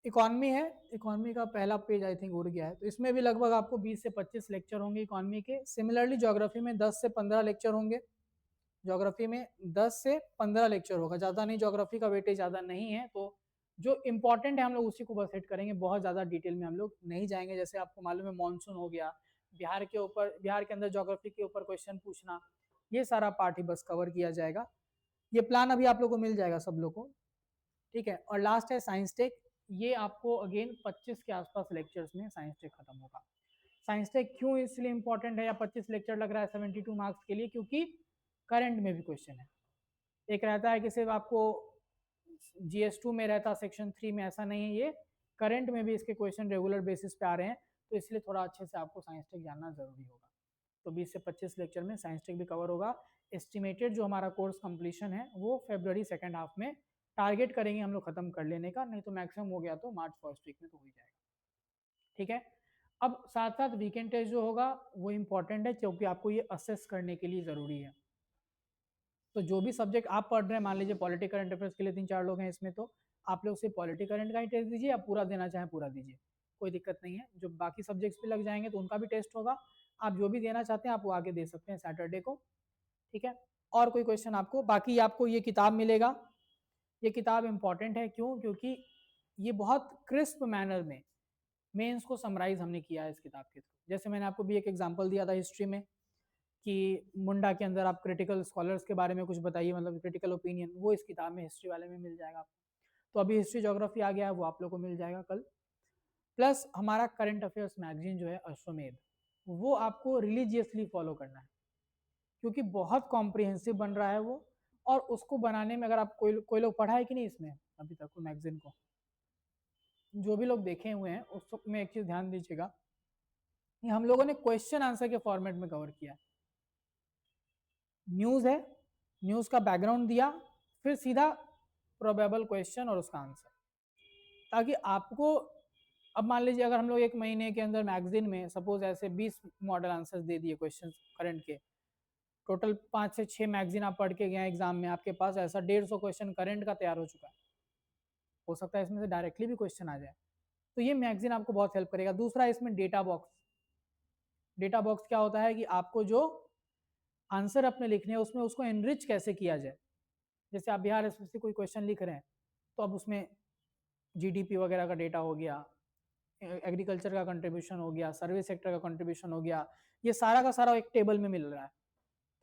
इकोनॉमी है, इकोनॉमी का पहला पेज आई थिंक उड़ गया है, तो इसमें भी लगभग आपको 20 से 25 लेक्चर होंगे इकोनॉमी के। सिमिलरली ज्योग्राफी में 10 से 15 लेक्चर होंगे, ज्योग्राफी में 10 से 15 लेक्चर होगा, ज़्यादा नहीं, ज्योग्राफी का वेटेज ज़्यादा नहीं है, तो जो इंपॉर्टेंट है हम लोग उसी को बस हिट करेंगे, बहुत ज़्यादा डिटेल में हम लोग नहीं जाएंगे। जैसे आपको मालूम है मानसून हो गया, बिहार के ऊपर, बिहार के अंदर ज्योग्राफी के ऊपर क्वेश्चन पूछना, ये सारा पार्ट ही बस कवर किया जाएगा। ये प्लान अभी आप लोग को मिल जाएगा सब लोग को, ठीक है। और लास्ट है साइंस टेक, ये आपको अगेन 25 के आसपास लेक्चर्स में साइंस टेक खत्म होगा। साइंस टेक क्यों इसलिए इंपॉर्टेंट है, या 25 लेक्चर लग रहा है 72 मार्क्स के लिए, क्योंकि करंट में भी क्वेश्चन है। एक रहता है कि सिर्फ आपको GS2 में रहता, सेक्शन 3 में, ऐसा नहीं है, ये करंट में भी इसके क्वेश्चन रेगुलर बेसिस पे आ रहे हैं, तो इसलिए थोड़ा अच्छे से आपको साइंस टेक जानना जरूरी होगा। तो 20 से 25 लेक्चर में साइंस टेक भी कवर होगा। एस्टिमेटेड जो हमारा कोर्स कंप्लीशन है वो फरवरी सेकेंड हाफ में टारगेट करेंगे हम लोग खत्म कर लेने का, नहीं तो मैक्सिमम हो गया तो मार्च फर्स्ट वीक में तो हो जाएगा, ठीक है। अब साथ साथ वीकेंड टेस्ट जो होगा वो इम्पॉर्टेंट है, क्योंकि आपको ये असेस करने के लिए ज़रूरी है। तो जो भी सब्जेक्ट आप पढ़ रहे हैं, मान लीजिए पॉलिटी करंट अफेयर्स के लिए 3-4 लोग हैं इसमें, तो आप लोग सिर्फ पॉलिटी करंट का ही टेस्ट दीजिए, या पूरा देना चाहें पूरा दीजिए, कोई दिक्कत नहीं है। जो बाकी सब्जेक्ट्स भी लग जाएंगे तो उनका भी टेस्ट होगा, आप जो भी देना चाहते हैं आप वो आगे दे सकते हैं सैटरडे को, ठीक है। और कोई क्वेश्चन आपको, बाकी आपको ये किताब मिलेगा, ये किताब इंपॉर्टेंट है, क्यों, क्योंकि ये बहुत क्रिस्प मैनर में मेंस को समराइज हमने किया है इस किताब के थ्रू। जैसे मैंने आपको भी एक एग्जांपल दिया था हिस्ट्री में, कि मुंडा के अंदर आप क्रिटिकल स्कॉलर्स के बारे में कुछ बताइए, मतलब क्रिटिकल ओपिनियन, वो इस किताब में हिस्ट्री वाले में मिल जाएगा आपको। तो अभी हिस्ट्री ज्योग्राफी आ गया है, वो आप लोग को मिल जाएगा कल। प्लस हमारा करंट अफेयर्स मैगजीन जो है अश्वमेध, वो आपको रिलीजियसली फॉलो करना है, क्योंकि बहुत कॉम्प्रिहेंसिव बन रहा है वो। और उसको बनाने में अगर आप कोई लोग पढ़ा है कि नहीं इसमें अभी तक मैगजीन को, जो भी लोग देखे हुए हैं उस में एक चीज ध्यान दीजिएगा, हम लोगों ने क्वेश्चन आंसर के फॉर्मेट में कवर किया है। न्यूज है, न्यूज का बैकग्राउंड दिया, फिर सीधा प्रोबेबल क्वेश्चन और उसका आंसर, ताकि आपको, अब मान लीजिए अगर हम लोग एक महीने के अंदर मैगजीन में सपोज ऐसे 20 मॉडल आंसर्स दे दिए क्वेश्चन करंट के, टोटल 5 से 6 मैगजीन आप पढ़ के गए एग्जाम में, आपके पास ऐसा 150 क्वेश्चन करंट का तैयार हो चुका है, हो सकता है इसमें से डायरेक्टली भी क्वेश्चन आ जाए, तो ये मैगजीन आपको बहुत हेल्प करेगा। दूसरा इसमें डेटा बॉक्स, डेटा बॉक्स क्या होता है कि आपको जो आंसर अपने लिखने हैं उसमें उसको एनरिच कैसे किया जाए। जैसे आप बिहार एसएससी कोई क्वेश्चन लिख रहे हैं, तो अब उसमें जीडीपी वगैरह का डेटा हो गया, एग्रीकल्चर का कंट्रीब्यूशन हो गया, सर्विस सेक्टर का कंट्रीब्यूशन हो गया, ये सारा का सारा एक टेबल में मिल रहा है,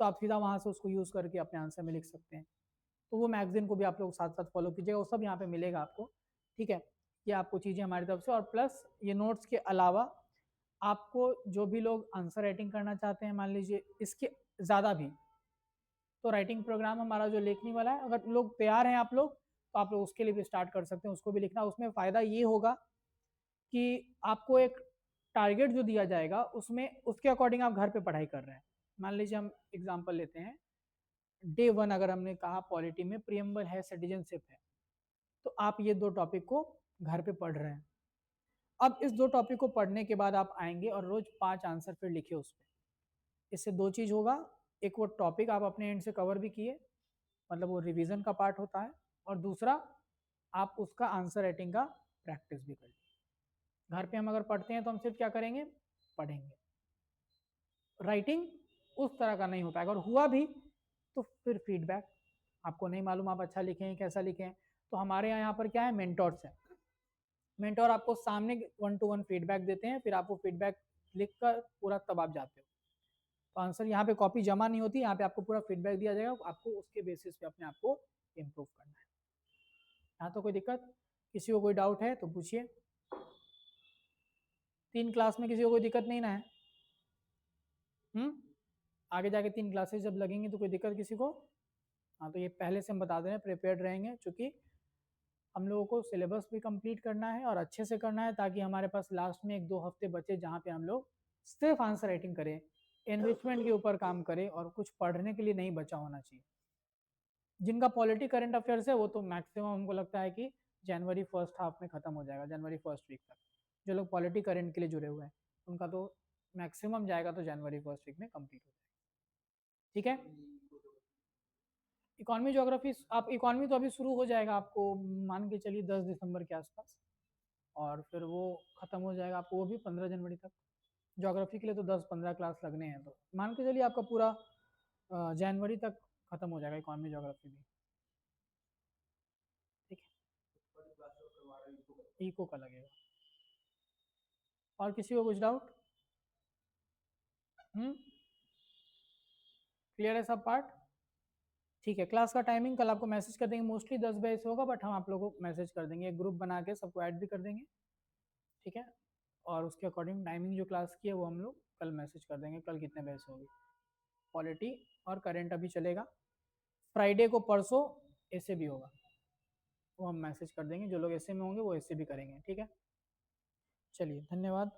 तो आप सीधा वहां से उसको यूज करके अपने आंसर में लिख सकते हैं। तो वो मैगजीन को भी आप लोग साथ साथ फॉलो कीजिएगा, वो सब यहाँ पे मिलेगा आपको, ठीक है। ये आपको चीज़ें हमारी तरफ से, और प्लस ये नोट्स के अलावा आपको जो भी लोग आंसर राइटिंग करना चाहते हैं, मान लीजिए इसके ज़्यादा भी, तो राइटिंग प्रोग्राम हमारा जो लिखने वाला है, अगर लोग तैयार हैं आप लोग, तो आप लोग उसके लिए भी स्टार्ट कर सकते हैं, उसको भी लिखना। उसमें फ़ायदा ये होगा कि आपको एक टारगेट जो दिया जाएगा उसमें उसके अकॉर्डिंग आप घर पे पढ़ाई कर रहे हैं। मान लीजिए हम एग्जांपल लेते हैं, डे 1 अगर हमने कहा पॉलिटी में प्रियम्बल है, सिटीजनशिप है, तो आप ये 2 टॉपिक को घर पे पढ़ रहे हैं। अब इस 2 टॉपिक को पढ़ने के बाद आप आएंगे और रोज 5 आंसर फिर लिखे उस पर। इससे 2 चीज़ होगा, एक वो टॉपिक आप अपने एंड से कवर भी किए, मतलब वो रिवीजन का पार्ट होता है, और दूसरा आप उसका आंसर राइटिंग का प्रैक्टिस भी कर लीजिए। घर पे हम अगर पढ़ते हैं तो हम सिर्फ क्या करेंगे, पढ़ेंगे। राइटिंग उस तरह का नहीं होता, अगर हुआ भी तो फिर फीडबैक आपको नहीं मालूम आप अच्छा लिखें कैसा लिखें, तो हमारे यहाँ पर क्या है, मेंटोर्स है। मेंटोर आपको सामने 1 to 1 फीडबैक देते हैं, फिर आपको फीडबैक लिख कर पूरा तब आप जाते हो। तो आंसर यहाँ पे कॉपी जमा नहीं होती, यहाँ पे आपको पूरा फीडबैक दिया जाएगा, आपको उसके बेसिस पे अपने आप को इम्प्रूव करना है। यहाँ तो कोई दिक्कत, किसी को कोई डाउट है तो पूछिए। 3 क्लास में किसी को कोई दिक्कत नहीं ना है? आगे जाके 3 क्लासेस जब लगेंगी तो कोई दिक्कत किसी को? हाँ, तो ये पहले से हम बता दे रहे हैं, प्रिपेयर्ड रहेंगे, क्योंकि हम लोगों को सिलेबस भी कंप्लीट करना है और अच्छे से करना है, ताकि हमारे पास लास्ट में 1-2 हफ्ते बचे जहाँ पे हम लोग सिर्फ आंसर राइटिंग करें, एनरिचमेंट के ऊपर काम करें, और कुछ पढ़ने के लिए नहीं बचा होना चाहिए। जिनका पॉलिटी करंट अफेयर्स है वो तो मैक्सिमम हमको लगता है कि जनवरी फर्स्ट हाफ में खत्म हो जाएगा, जनवरी फर्स्ट वीक तक। जो लोग पॉलिटी करंट के लिए जुड़े हुए हैं उनका तो मैक्सिमम जाएगा तो जनवरी फर्स्ट वीक में कंप्लीट हो जाएगा। ठीक है, इकोनॉमी ज्योग्राफी, आप इकोनॉमी तो अभी शुरू हो जाएगा, आपको मान के चलिए 10 दिसंबर के आसपास, और फिर वो खत्म हो जाएगा आपको वो भी 15 जनवरी तक। ज्योग्राफी के लिए तो 10-15 क्लास लगने हैं, तो मान के चलिए आपका पूरा जनवरी तक खत्म हो जाएगा इकोनॉमी ज्योग्राफी भी। ठीक है, इको का लगेगा। और किसी को कुछ डाउट? क्लियर है सब पार्ट? ठीक है, क्लास का टाइमिंग कल आपको मैसेज कर देंगे, मोस्टली 10 बजे से होगा, बट हम आप लोगों को मैसेज कर देंगे, एक ग्रुप बना के सबको ऐड भी कर देंगे। ठीक है, और उसके अकॉर्डिंग टाइमिंग जो क्लास की है वो हम लोग कल मैसेज कर देंगे, कल कितने बजे से होगी। पॉलिटी और करेंट अभी चलेगा, फ्राइडे को परसों ऐसे भी होगा, वो हम मैसेज कर देंगे, जो लोग ऐसे में होंगे वो ऐसे भी करेंगे। ठीक है, चलिए धन्यवाद।